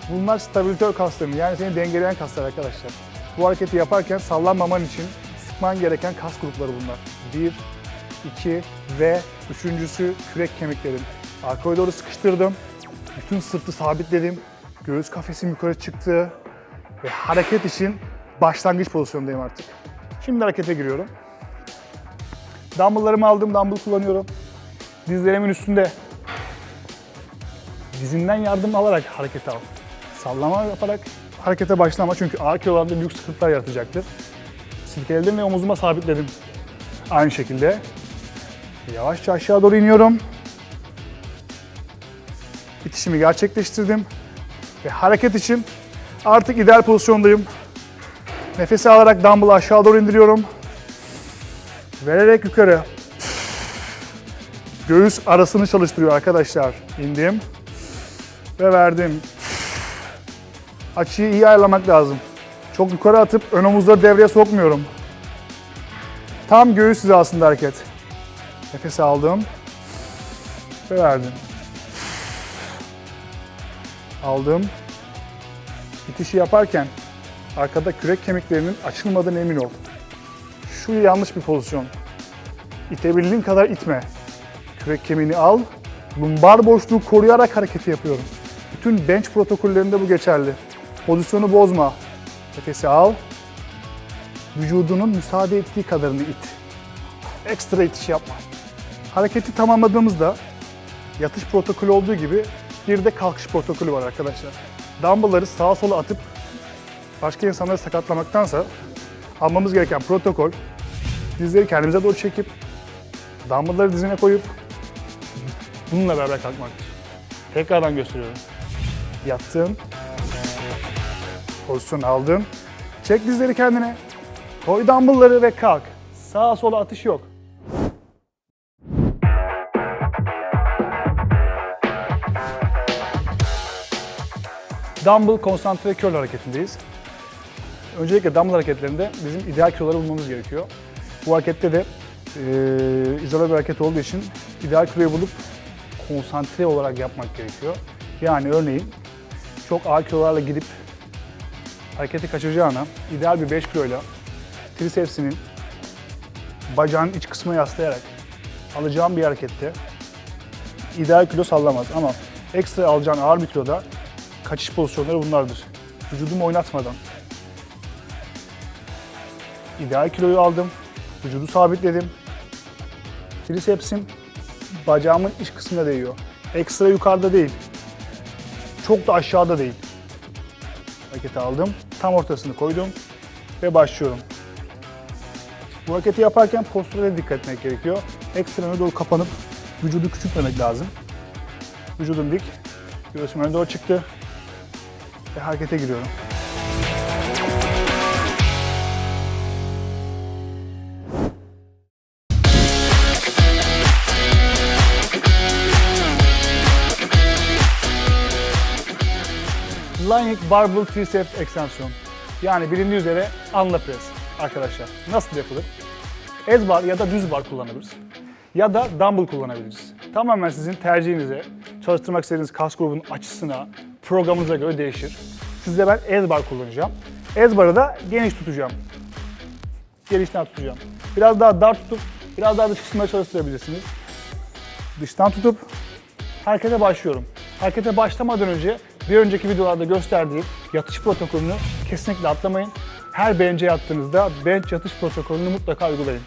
Bunlar stabilitör kasları, yani seni dengeleyen kaslar arkadaşlar. Bu hareketi yaparken sallanmaman için sıkman gereken kas grupları bunlar. 1, 2 ve üçüncüsü kürek kemiklerim. Arkaya doğru sıkıştırdım. Bütün sırtı sabitledim. Göğüs kafesim yukarı çıktı. Ve hareket için başlangıç pozisyondayım artık. Şimdi harekete giriyorum. Dumbbell'larımı aldım, dumbbell kullanıyorum. Dizlerimin üstünde. Dizinden yardım alarak hareket al. Sallama yaparak harekete başlama, çünkü ağır kilolarda büyük sıkıntılar yaratacaktır. Silkeledim ve omuzuma sabitledim. Aynı şekilde. Yavaşça aşağı doğru iniyorum. İtişimi gerçekleştirdim. Ve hareket için artık ideal pozisyondayım. Nefesi alarak dumbbell'ı aşağı doğru indiriyorum. Vererek yukarı. Göğüs arasını çalıştırıyor arkadaşlar. İndim. Ve verdim. Açıyı iyi ayarlamak lazım. Çok yukarı atıp ön omuzları devreye sokmuyorum. Tam göğüs hizasında hareket. Nefes aldım. Ve verdim. Aldım. İtişi yaparken arkada kürek kemiklerinin açılmadığına emin ol. Şu yanlış bir pozisyon. İtebildiğin kadar itme. Kürek kemiğini al. Lumbar boşluğu koruyarak hareketi yapıyorum. Bütün bench protokollerinde bu geçerli. Pozisyonu bozma. Nefesi al. Vücudunun müsaade ettiği kadarını it. Ekstra itiş yapma. Hareketi tamamladığımızda yatış protokolü olduğu gibi bir de kalkış protokolü var arkadaşlar. Dumbbell'ları sağa sola atıp başka insanları sakatlamaktansa almamız gereken protokol, dizleri kendimize doğru çekip dumbbell'ları dizine koyup bununla beraber kalkmaktır. Tekrardan gösteriyorum. Yattım. Pozisyon aldım. Çek dizleri kendine. Koy dumbbell'ları ve kalk. Sağa sola atış yok. Dumbbell konsantre curl hareketindeyiz. Öncelikle dumbbell hareketlerinde bizim ideal kiloları bulmamız gerekiyor. Bu harekette de izole bir hareket olduğu için ideal kiloyu bulup konsantre olarak yapmak gerekiyor. Yani örneğin çok ağır kilolarla gidip hareketi kaçıracağına ideal bir 5 kiloyla tricepsinin bacağın iç kısmına yaslayarak alacağım bir harekette ideal kilo sallamaz, ama ekstra alacağın ağır bir kiloda kaçış pozisyonları bunlardır. Vücudumu oynatmadan ideal kiloyu aldım, vücudu sabitledim. Tricepsim bacağımın iç kısmına değiyor. Ekstra yukarıda değil, çok da aşağıda değil. Hareketi aldım, tam ortasını koydum ve başlıyorum. Bu hareketi yaparken postüre dikkat etmek gerekiyor. Ekstra öne doğru kapanıp vücudu küçültmemek lazım. Vücudum dik, göğsüm öne doğru çıktı ve harekete giriyorum. Lying Barbell Triceps Extension. Yani bilindiği üzere Anla Press arkadaşlar. Nasıl yapılır? Ez bar ya da düz bar kullanabiliriz. Ya da dumbbell kullanabiliriz. Tamamen sizin tercihinize, çalıştırmak istediğiniz kas grubunun açısına, programınıza göre değişir. Sizde ben ez bar kullanacağım. Ez barı da geniş tutacağım. Genişten tutacağım. Biraz daha dar tutup, biraz daha dış kısmına çalıştırabilirsiniz. Dıştan tutup harekete başlıyorum. Harekete başlamadan önce bir önceki videolarda gösterdiğim yatış protokolünü kesinlikle atlamayın. Her bench'e yattığınızda bench yatış protokolünü mutlaka uygulayın.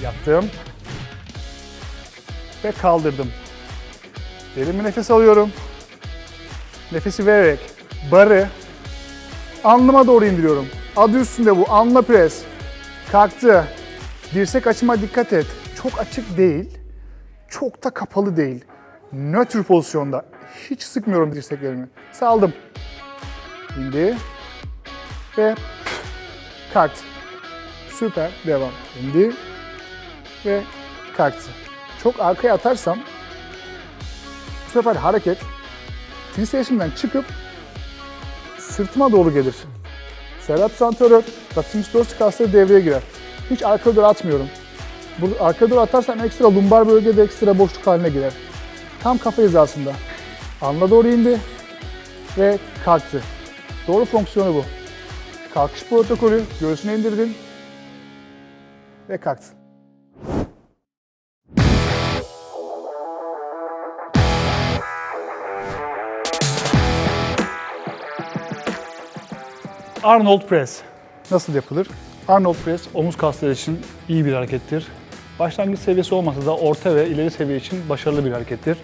Yattım. Ve kaldırdım. Derin bir nefes alıyorum. Nefesi vererek barı alnıma doğru indiriyorum. Adı üstünde bu. Alnına pres. Kalktı. Dirsek açıma dikkat et. Çok açık değil. Çok da kapalı değil. Nötr pozisyonda. Hiç sıkmıyorum dirseklerimi. Saldım. İndi. Ve kalktı. Süper. Devam. İndi. Ve kalktı. Çok arkaya atarsam bu sefer hareket tricepsimden çıkıp sırtıma doğru gelir. Serratus anterior, latissimus dorsi kasları devreye girer. Hiç arkaya doğru atmıyorum. Burada arkaya doğru atarsam ekstra lumbar bölgede ekstra boşluk haline girer. Tam kafa hizasında. Alnına doğru indi ve kalktı. Doğru fonksiyonu bu. Kalkış protokolü, göğsüne indirdin ve kalktın. Arnold Press nasıl yapılır? Arnold Press omuz kasları için iyi bir harekettir. Başlangıç seviyesi olmasa da orta ve ileri seviye için başarılı bir harekettir.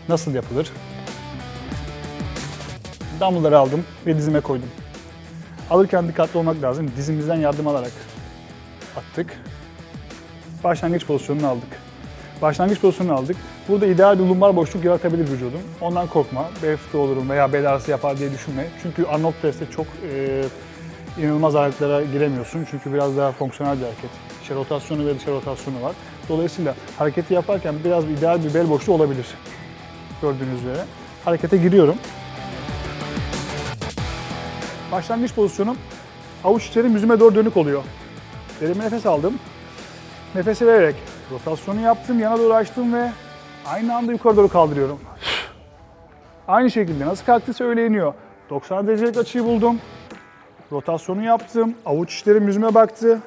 Nasıl yapılır? Dumbbell'ları aldım ve dizime koydum. Alırken dikkatli olmak lazım. Dizimizden yardım alarak attık. Başlangıç pozisyonunu aldık. Başlangıç pozisyonunu aldık. Burada ideal bir lumbar boşluk yaratabilir vücudum. Ondan korkma. Bel fıtığı olurum veya bel ağrısı yapar diye düşünme. Çünkü Arnold Press'te çok inanılmaz ağırlıklara giremiyorsun. Çünkü biraz daha fonksiyonel bir hareket. İçe rotasyonu ve dışarı rotasyonu var. Dolayısıyla hareketi yaparken biraz ideal bir bel boşluğu olabilir. Gördüğünüz üzere. Harekete giriyorum. Başlangıç pozisyonum avuç içlerim yüzüme doğru dönük oluyor. Derin bir nefes aldım. Nefesi vererek rotasyonu yaptım, yana doğru açtım ve aynı anda yukarı doğru kaldırıyorum. Aynı şekilde nasıl kalktıysa öyle iniyor. 90 derecelik açıyı buldum. Rotasyonu yaptım. Avuç içlerim yüzüme baktı.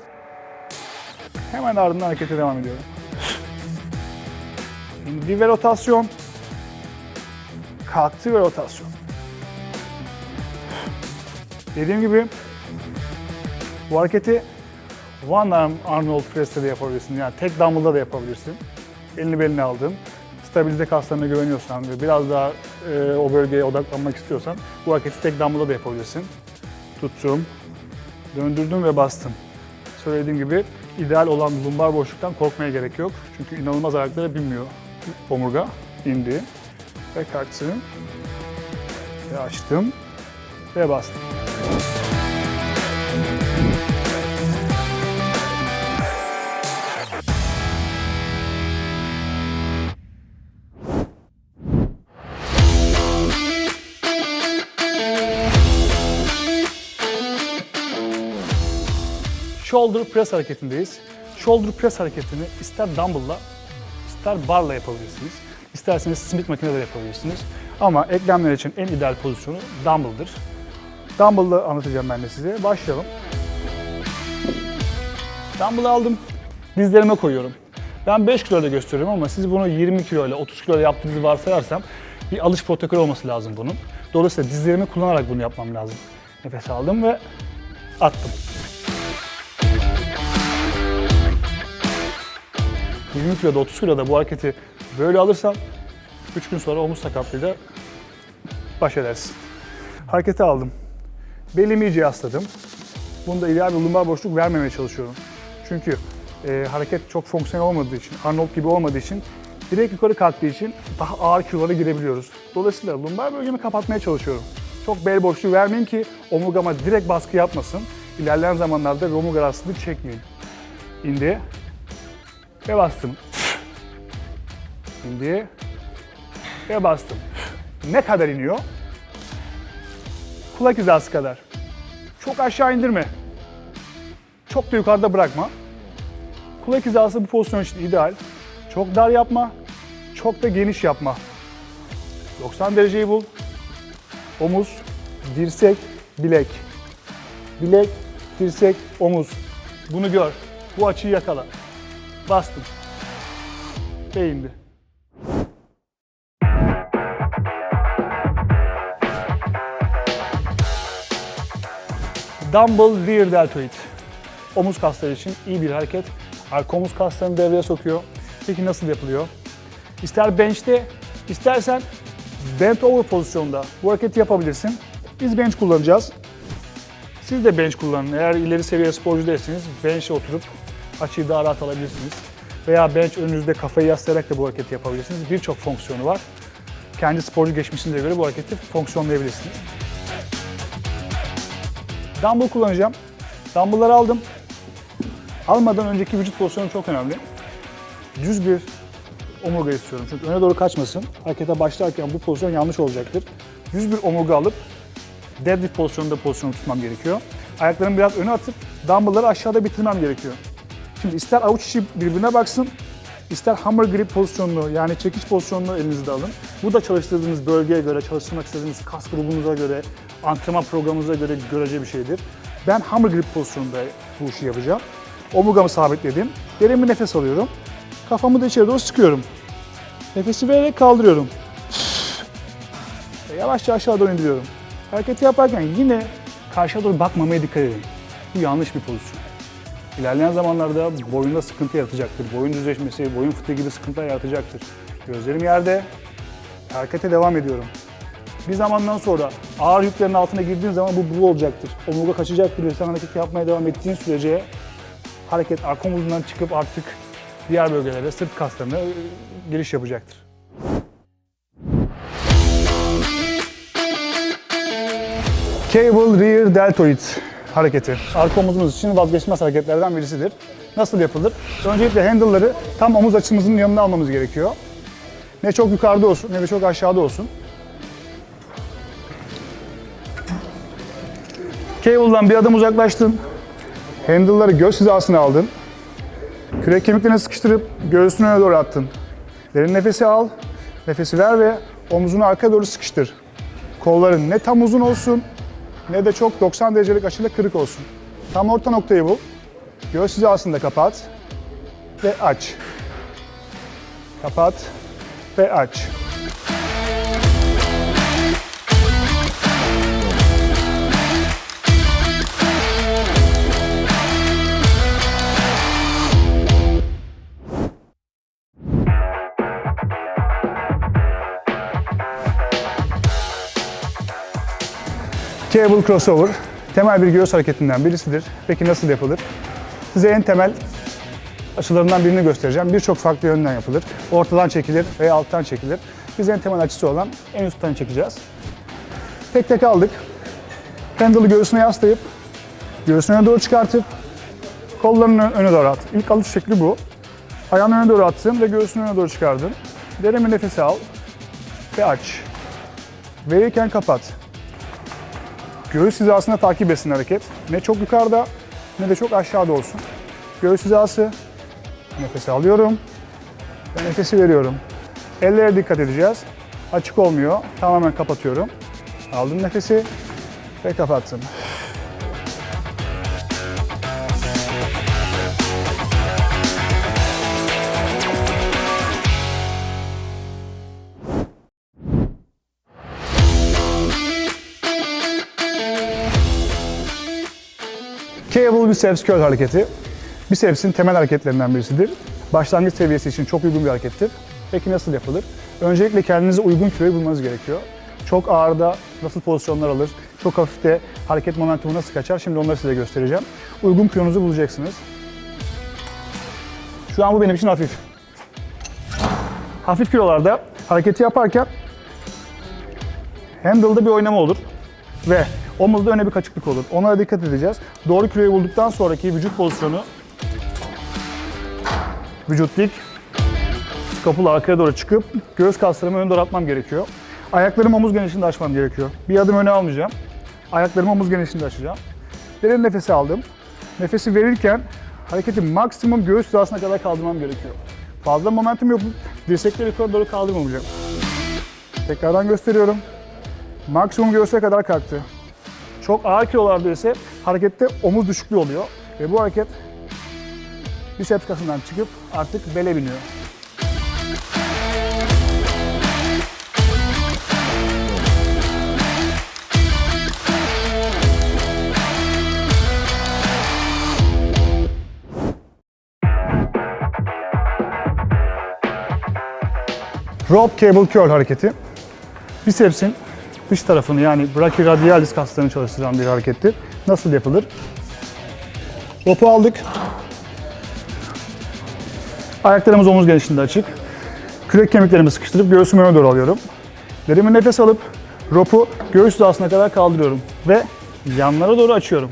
Hemen ardından harekete devam ediyorum. İndi ve rotasyon. Kalktı ve rotasyon. Dediğim gibi bu hareketi One Arm Arnold Press'te de yapabilirsin. Yani tek dumbbell'da da yapabilirsin. Elini beline aldın. Stabilite kaslarına güveniyorsan ve biraz daha o bölgeye odaklanmak istiyorsan bu hareketi tek dumbbell'da da yapabilirsin. Tuttum, döndürdüm ve bastım. Söylediğim gibi ideal olan lumbar boşluktan korkmaya gerek yok. Çünkü inanılmaz ayaklara binmiyor. Omurga indi ve kalktım ve açtım ve bastım. Shoulder press hareketindeyiz. Shoulder press hareketini ister dumbbell'la, ister bar'la yapabilirsiniz. İsterseniz Smith makineyle yapabilirsiniz. Ama eklemler için en ideal pozisyonu dumbbell'dır. Dumbbell'ı anlatacağım ben de size. Başlayalım. Dumbbell'ı aldım, dizlerime koyuyorum. Ben 5 kilo ile gösteriyorum ama siz bunu 20 kilo ile, 30 kilo ile yaptığınızı varsayarsam bir alış protokolü olması lazım bunun. Dolayısıyla dizlerimi kullanarak bunu yapmam lazım. Nefes aldım ve attım. 20 kiloda, 30 kiloda bu hareketi böyle alırsam 3 gün sonra omuz sakatlığıyla baş edersin. Hareketi aldım. Belimi iyice yasladım. Bunda ideal bir lumbar boşluk vermemeye çalışıyorum. Çünkü hareket çok fonksiyonel olmadığı için, Arnold gibi olmadığı için, direkt yukarı kalktığı için daha ağır kilolara girebiliyoruz. Dolayısıyla lumbar bölgemi kapatmaya çalışıyorum. Çok bel boşluğu vermeyeyim ki omurgama direkt baskı yapmasın. İlerleyen zamanlarda bir omurga rahatsızlığı çekmeyin. İndi ve bastım. İndi ve bastım. Ne kadar iniyor? Kulak hizası kadar. Çok aşağı indirme. Çok da yukarıda bırakma. Kulak hizası bu pozisyon için ideal. Çok dar yapma. Çok da geniş yapma. 90 dereceyi bul. Omuz, dirsek, bilek. Bilek, dirsek, omuz. Bunu gör. Bu açıyı yakala. Bastım. Ve indi. Dumbbell rear deltoid. Omuz kasları için iyi bir hareket. Arka omuz kaslarını devreye sokuyor. Peki nasıl yapılıyor? İster bench'te, istersen bent over pozisyonda bu hareketi yapabilirsin. Biz bench kullanacağız. Siz de bench kullanın. Eğer ileri seviye sporcu değilseniz bench'e oturup açıyı daha rahat alabilirsiniz. Veya bench önünüzde kafayı yaslayarak da bu hareketi yapabilirsiniz. Birçok fonksiyonu var. Kendi sporcu geçmişinize göre bu hareketi fonksiyonlayabilirsiniz. Dumbbell kullanacağım. Dumbbell'ları aldım. Almadan önceki vücut pozisyonu çok önemli. Düz bir omurga istiyorum çünkü öne doğru kaçmasın. Harekete başlarken bu pozisyon yanlış olacaktır. Düz bir omurga alıp deadlift pozisyonunda pozisyonu tutmam gerekiyor. Ayaklarımı biraz öne atıp dumbbell'ları aşağıda bitirmem gerekiyor. Şimdi ister avuç içi birbirine baksın, ister hammer grip pozisyonunu yani çekiç pozisyonunu elinizde alın. Bu da çalıştırdığınız bölgeye göre, çalıştırmak istediğiniz kas grubunuza göre, antrenman programınıza göre görece bir şeydir. Ben hammer grip pozisyonunda bu işi yapacağım. Omurgamı sabitledim. Derin bir nefes alıyorum. Kafamı da içeri doğru sıkıyorum. Nefesi vererek kaldırıyorum. Ve yavaşça aşağı doğru indiriyorum. Hareketi yaparken yine karşıya doğru bakmamaya dikkat edin. Bu yanlış bir pozisyon. İlerleyen zamanlarda boyunda sıkıntı yaratacaktır. Boyun düzleşmesi, boyun fıtığı gibi sıkıntılar yaratacaktır. Gözlerim yerde, harekete devam ediyorum. Bir zamandan sonra ağır yüklerin altına girdiğin zaman bu olacaktır. Omurga kaçacaktır ve sen hareket yapmaya devam ettiğin sürece hareket arka omuzundan çıkıp artık diğer bölgelere, sırt kaslarına giriş yapacaktır. Cable Rear Deltoid hareketi. Arka omuzumuz için vazgeçilmez hareketlerden birisidir. Nasıl yapılır? Öncelikle handle'ları tam omuz açımızın yanına almamız gerekiyor. Ne çok yukarıda olsun ne de çok aşağıda olsun. Cable'dan bir adım uzaklaştın. Handle'ları göğüs hizasına aldın. Kürek kemiklerini sıkıştırıp göğsünün öne doğru attın. Derin nefesi al, nefesi ver ve omuzunu arkaya doğru sıkıştır. Kolların ne tam uzun olsun ne de çok 90 derecelik açıyla kırık olsun. Tam orta noktayı bul. Göğüs hizasında kapat ve aç. Kapat ve aç. Cable crossover temel bir göğüs hareketinden birisidir. Peki nasıl yapılır? Size en temel açılarından birini göstereceğim. Birçok farklı yönden yapılır. Ortadan çekilir veya alttan çekilir. Biz en temel açısı olan en üstten çekeceğiz. Tek tek aldık. Handle'ı göğsüne yaslayıp, göğsüne doğru çıkartıp, kollarını öne doğru at. İlk alış şekli bu. Ayağını öne doğru attın ve göğsünü öne doğru çıkardın. Derin bir nefes al ve aç. Verirken kapat. Göğüs hizasına takip etsin hareket. Ne çok yukarıda ne de çok aşağıda olsun. Göğüs hizası. Nefesi alıyorum ve nefesi veriyorum. Ellere dikkat edeceğiz. Açık olmuyor. Tamamen kapatıyorum. Aldım nefesi ve kapattım. Cable biceps curl hareketi. Bicepsin temel hareketlerinden birisidir. Başlangıç seviyesi için çok uygun bir harekettir. Peki nasıl yapılır? Öncelikle kendinize uygun kiloyu bulmanız gerekiyor. Çok ağırda nasıl pozisyonlar alır, çok hafifte hareket momentumu nasıl kaçar, şimdi onları size göstereceğim. Uygun kilonuzu bulacaksınız. Şu an bu benim için hafif. Hafif kilolarda hareketi yaparken handle'da bir oynama olur ve omuzda öne bir kaçıklık olur. Onlara dikkat edeceğiz. Doğru kiloyu bulduktan sonraki vücut pozisyonu, vücut dik, skapula arkaya doğru çıkıp göğüs kaslarımı öne doğru atmam gerekiyor. Ayaklarımı omuz genişliğinde açmam gerekiyor. Bir adım öne almayacağım. Ayaklarımı omuz genişliğinde açacağım. Derin nefesi aldım. Nefesi verirken hareketi maksimum göğüs hizasına kadar kaldırmam gerekiyor. Fazla momentum yapıp dirsekleri yukarı doğru kaldırmamayacağım. Tekrardan gösteriyorum. Maksimum göğüse kadar kalktı. Çok ağır kilolarda ise harekette omuz düşüklüğü oluyor ve bu hareket biceps kasından çıkıp artık bele biniyor. Rope Cable Curl hareketi. Bisepsin dış tarafını yani brachioradialis kaslarını çalıştıran bir harekettir. Nasıl yapılır? Rope'u aldık. Ayaklarımız omuz genişliğinde açık. Kürek kemiklerimi sıkıştırıp göğsümü öne doğru alıyorum. Derin nefes alıp rope'u göğüs hizasına kadar kaldırıyorum ve yanlara doğru açıyorum.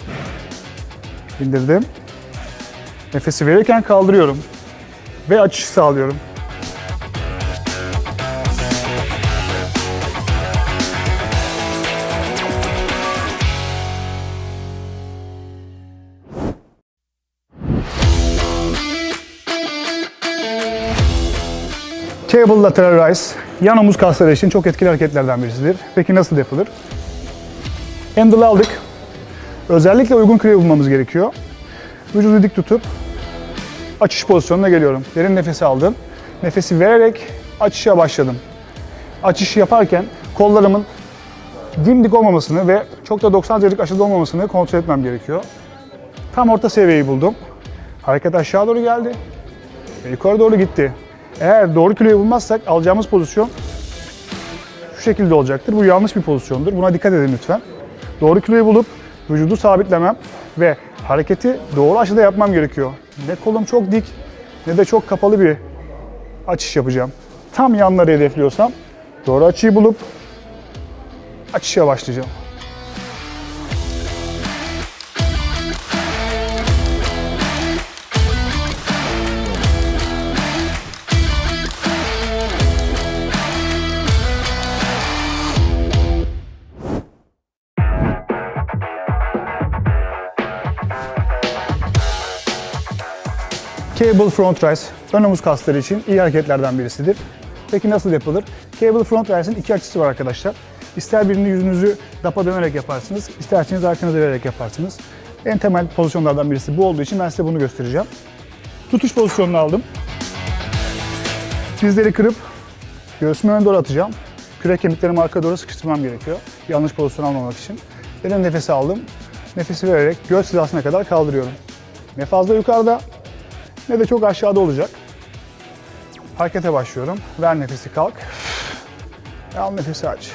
İndirdim. Nefesi verirken kaldırıyorum ve açış sağlıyorum. Cable lateral rise, yan omuz kasları için çok etkili hareketlerden birisidir. Peki nasıl yapılır? Handle'ı aldık. Özellikle uygun küreği bulmamız gerekiyor. Vücudu dik tutup açış pozisyonuna geliyorum. Derin nefesi aldım. Nefesi vererek açışa başladım. Açışı yaparken kollarımın dimdik olmamasını ve çok da 90 derecelik açıda olmamasını kontrol etmem gerekiyor. Tam orta seviyeyi buldum. Hareket aşağı doğru geldi ve yukarı doğru gitti. Eğer doğru kiloyu bulmazsak alacağımız pozisyon şu şekilde olacaktır. Bu yanlış bir pozisyondur. Buna dikkat edin lütfen. Doğru kiloyu bulup vücudu sabitlemem ve hareketi doğru açıda yapmam gerekiyor. Ne kolum çok dik ne de çok kapalı bir açış yapacağım. Tam yanları hedefliyorsam doğru açıyı bulup açışa başlayacağım. Cable front raise, ön omuz kasları için iyi hareketlerden birisidir. Peki nasıl yapılır? Cable front raise'in iki açısı var arkadaşlar. İster birini yüzünüzü dapa dönerek yaparsınız, isterseniz arkanıza vererek yaparsınız. En temel pozisyonlardan birisi bu olduğu için ben size bunu göstereceğim. Tutuş pozisyonunu aldım. Dizleri kırıp göğsümü öne doğru atacağım. Kürek kemiklerimi arkaya doğru sıkıştırmam gerekiyor. Yanlış pozisyon almamak için. Derin nefesi aldım. Nefesi vererek göğüs hizasına kadar kaldırıyorum. Ne fazla yukarıda ne de çok aşağıda olacak. Harekete başlıyorum. Ver nefesi, kalk. Al nefesi, aç.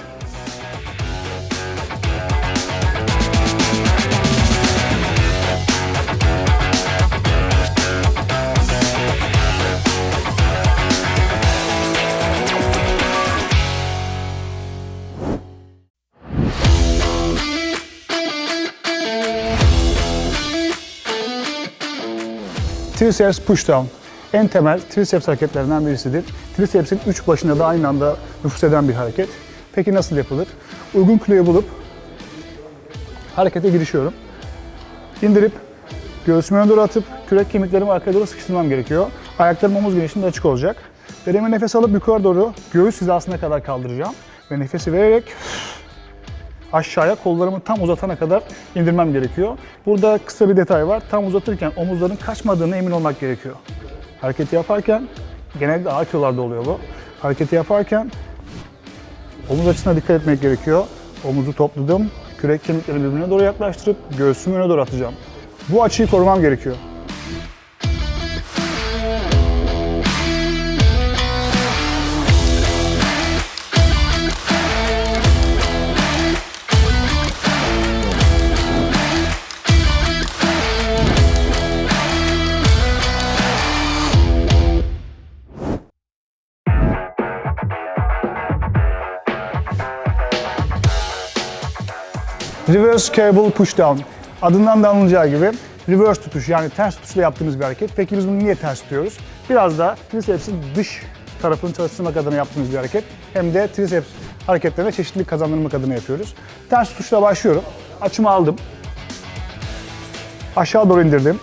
Triceps push down. En temel triceps hareketlerinden birisidir. Tricepsin üç başına da aynı anda nüfuz eden bir hareket. Peki nasıl yapılır? Uygun kiloyu bulup harekete girişiyorum. İndirip göğsümü öne doğru atıp kürek kemiklerimi arkaya doğru sıkıştırmam gerekiyor. Ayaklarım omuz genişliğinde açık olacak. Derin nefes alıp yukarı doğru göğüs hizasına kadar kaldıracağım. Ve nefesi vererek aşağıya kollarımı tam uzatana kadar indirmem gerekiyor. Burada kısa bir detay var. Tam uzatırken omuzların kaçmadığına emin olmak gerekiyor. Hareketi yaparken, genelde ağır kilolarda oluyor bu. Hareketi yaparken omuz açısına dikkat etmek gerekiyor. Omuzu topladım, kürek kemiklerimi birbirine doğru yaklaştırıp göğsümü öne doğru atacağım. Bu açıyı korumam gerekiyor. Reverse cable push down. Adından da anılacağı gibi reverse tutuş yani ters tutuşla yaptığımız bir hareket. Peki biz bunu niye ters tutuyoruz? Biraz da tricepsin dış tarafını çalıştırmak adına yaptığımız bir hareket. Hem de triceps hareketlerine çeşitlilik kazandırmak adına yapıyoruz. Ters tutuşla başlıyorum. Açımı aldım. Aşağı doğru indirdim.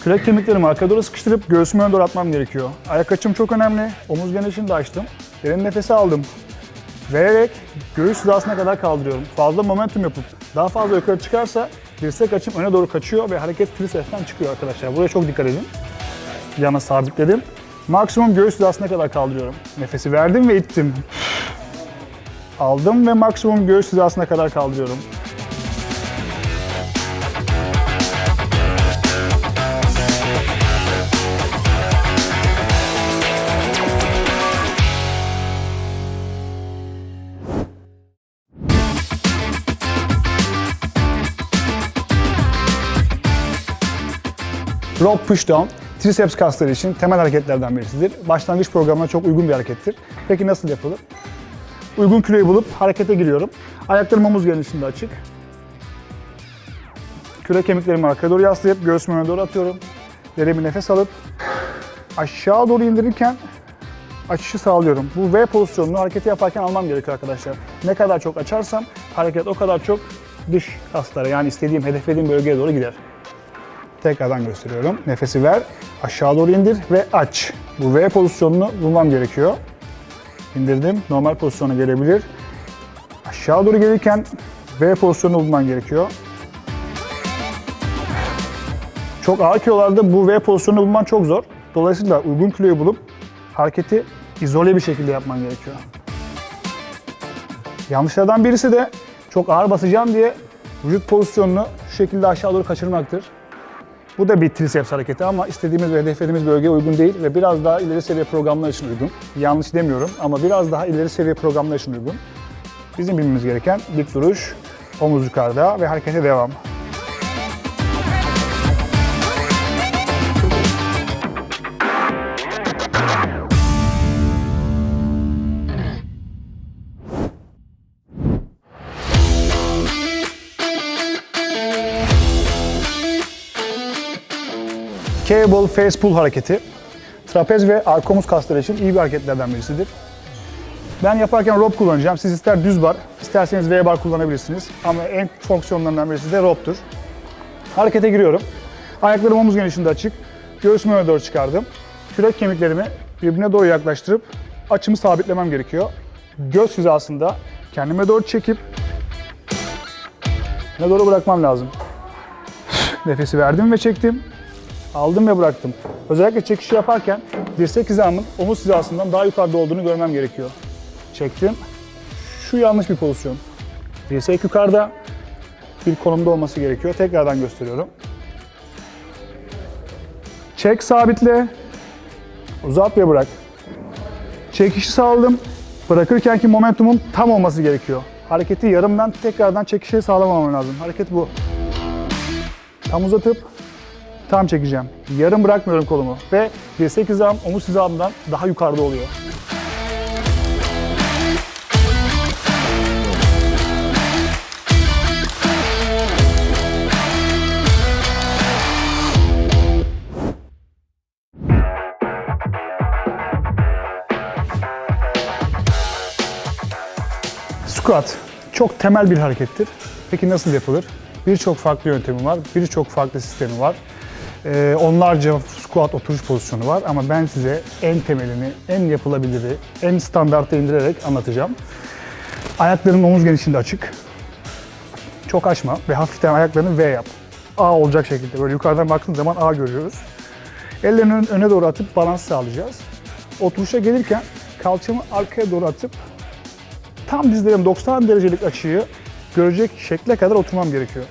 Kürek kemiklerimi arkaya doğru sıkıştırıp göğsümü öne doğru atmam gerekiyor. Ayak açım çok önemli. Omuz genişliğini de açtım. Derin nefesi aldım. Vererek göğüs hizasına kadar kaldırıyorum. Fazla momentum yapıp daha fazla yukarı çıkarsa dirsek açım öne doğru kaçıyor ve hareket tricepsten çıkıyor arkadaşlar. Buraya çok dikkat edin. Yana sabitledim. Maksimum göğüs hizasına kadar kaldırıyorum. Nefesi verdim ve ittim. Aldım ve maksimum göğüs hizasına kadar kaldırıyorum. Rope pushdown, triceps kasları için temel hareketlerden birisidir. Başlangıç programına çok uygun bir harekettir. Peki nasıl yapılır? Uygun kiloyu bulup harekete giriyorum. Ayaklarım omuz genişliğinde açık. Kürek kemiklerimi arkaya doğru yaslayıp göğsümü öne doğru atıyorum. Derin bir nefes alıp aşağı doğru indirirken açışı sağlıyorum. Bu V pozisyonunu hareketi yaparken almam gerekiyor arkadaşlar. Ne kadar çok açarsam hareket o kadar çok dış kaslara, yani istediğim, hedeflediğim bölgeye doğru gider. Tekrardan gösteriyorum. Nefesi ver, aşağı doğru indir ve aç. Bu V pozisyonunu bulmam gerekiyor. İndirdim, normal pozisyona gelebilir. Aşağı doğru gelirken V pozisyonunu bulman gerekiyor. Çok ağır kilolarda bu V pozisyonunu bulman çok zor. Dolayısıyla uygun kiloyu bulup hareketi izole bir şekilde yapman gerekiyor. Yanlışlardan birisi de çok ağır basacağım diye vücut pozisyonunu şu şekilde aşağı doğru kaçırmaktır. Bu da bir triceps hareketi ama istediğimiz ve hedeflediğimiz bölgeye uygun değil ve biraz daha ileri seviye programlar için uygun. Yanlış demiyorum ama biraz daha ileri seviye programlar için uygun. Bizim bilmemiz gereken dik duruş, omuz yukarıda ve harekete devam. Cable face pull hareketi, trapez ve arka omuz kasları için iyi bir hareketlerden birisidir. Ben yaparken rope kullanacağım. Siz ister düz bar, isterseniz V bar kullanabilirsiniz. Ama en fonksiyonlarından birisi de rope'tur. Harekete giriyorum. Ayaklarım omuz genişliğinde açık. Göğsümü öne doğru çıkardım. Kürek kemiklerimi birbirine doğru yaklaştırıp açımı sabitlemem gerekiyor. Göz hizasında kendime doğru çekip öne doğru bırakmam lazım. Nefesi verdim ve çektim. Aldım ve bıraktım. Özellikle çekişi yaparken dirsek hizamın omuz hizasından daha yukarıda olduğunu görmem gerekiyor. Çektim. Şu yanlış bir pozisyon. Dirsek yukarıda bir konumda olması gerekiyor. Tekrardan gösteriyorum. Çek, sabitle. Uzat ve bırak. Çekişi sağladım. Bırakırkenki momentumun tam olması gerekiyor. Hareketi yarımdan tekrardan çekişe sağlamamam lazım. Hareket bu. Tam uzatıp tam çekeceğim. Yarım bırakmıyorum kolumu ve dirsek hizam omuz hizamdan daha yukarıda oluyor. Squat çok temel bir harekettir. Peki nasıl yapılır? Birçok farklı yöntemi var, birçok farklı sistemi var. Onlarca squat oturuş pozisyonu var ama ben size en temelini, en yapılabiliri, en standarta indirerek anlatacağım. Ayakların omuz genişliğinde açık. Çok açma ve hafiften ayaklarını V yap. A olacak şekilde, böyle yukarıdan baktığın zaman A görüyoruz. Ellerini öne doğru atıp balans sağlayacağız. Oturuşa gelirken kalçamı arkaya doğru atıp tam dizlerim 90 derecelik açıyı görecek şekle kadar oturmam gerekiyor.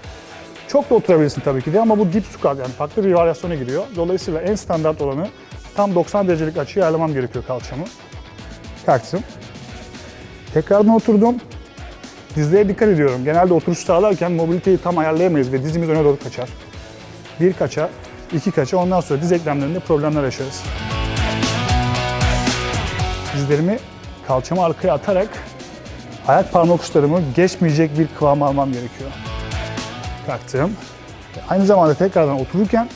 Çok da oturabilirsin tabii ki de ama bu dip squat, yani farklı bir varyasyona giriyor. Dolayısıyla en standart olanı tam 90 derecelik açıyı ayarlamam gerekiyor kalçamı. Kalktım. Tekrardan oturdum. Dizlere dikkat ediyorum. Genelde oturuş sağlarken mobiliteyi tam ayarlayamayız ve dizimiz öne doğru kaçar. Bir kaça, iki kaça, ondan sonra diz eklemlerinde problemler yaşarız. Dizlerimi kalçamı arkaya atarak ayak parmak uçlarımı geçmeyecek bir kıvam almam gerekiyor. Kalktım. Aynı zamanda tekrardan otururken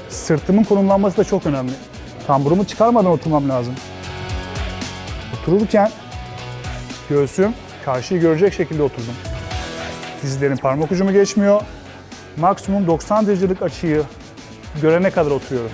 sırtımın konumlanması da çok önemli. Kamburumu çıkarmadan oturmam lazım. Otururken göğsüm karşıyı görecek şekilde oturdum. Dizlerin parmak ucumu geçmiyor. Maksimum 90 derecelik açıyı görene kadar oturuyorum.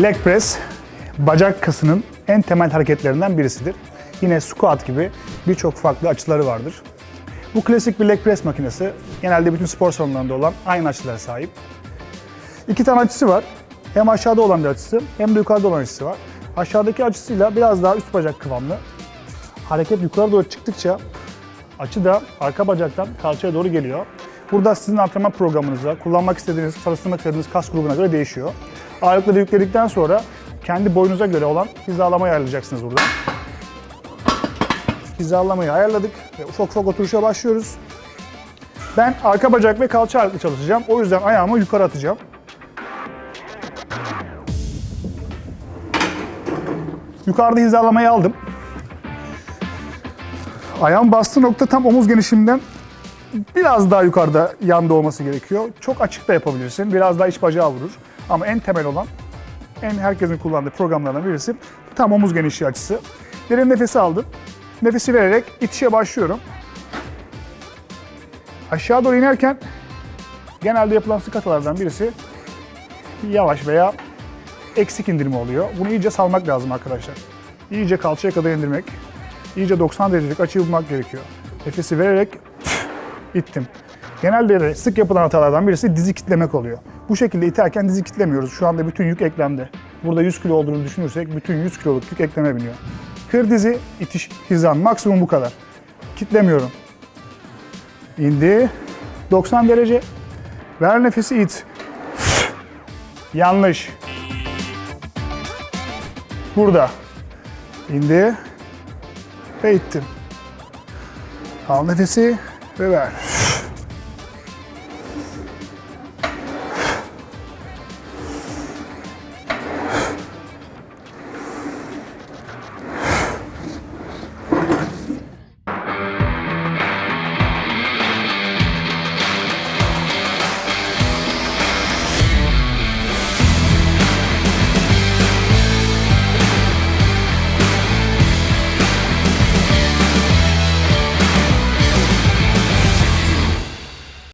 Leg press, bacak kasının en temel hareketlerinden birisidir. Yine squat gibi birçok farklı açıları vardır. Bu klasik bir leg press makinesi. Genelde bütün spor salonlarında olan aynı açılara sahip. İki tane açısı var. Hem aşağıda olan bir açısı hem de yukarıda olan açısı var. Aşağıdaki açısıyla biraz daha üst bacak kıvamlı. hareket yukarı doğru çıktıkça açı da arka bacaktan kalçaya doğru geliyor. Burada sizin antrenman programınıza, kullanmak istediğiniz, çalıştırmak istediğiniz kas grubuna göre değişiyor. Ağırlıkları yükledikten sonra kendi boyunuza göre olan hizalamayı ayarlayacaksınız burada. Hizalamayı ayarladık ve ufak ufak oturuşa başlıyoruz. Ben arka bacak ve kalça ağırlıklı çalışacağım. O yüzden ayağımı yukarı atacağım. Yukarıda hizalamayı aldım. Ayağım bastığı nokta tam omuz genişliğimden biraz daha yukarıda yanda olması gerekiyor. Çok açık da yapabilirsin. Biraz daha iç bacağı vurur. Ama en temel olan, herkesin kullandığı programlardan birisi tam omuz genişliği açısı. Derin nefesi aldım. Nefesi vererek itişe başlıyorum. Aşağı doğru inerken genelde yapılan sık hatalardan birisi yavaş veya eksik indirme oluyor. Bunu iyice salmak lazım arkadaşlar. İyice kalçaya kadar indirmek, iyice 90 derecelik açıyı bulmak gerekiyor. Nefesi vererek ittim. Genelde de sık yapılan hatalardan birisi dizi kitlemek oluyor. Bu şekilde iterken dizi kitlemiyoruz. Şu anda bütün yük eklemde. Burada 100 kilo olduğunu düşünürsek bütün 100 kiloluk yük ekleme biniyor. Kır dizi, itiş hizam. Maksimum bu kadar. Kitlemiyorum. İndi. 90 derece. Ver nefesi, it. Yanlış. Burada. İndi. Ve ittim. Al nefesi ve ver.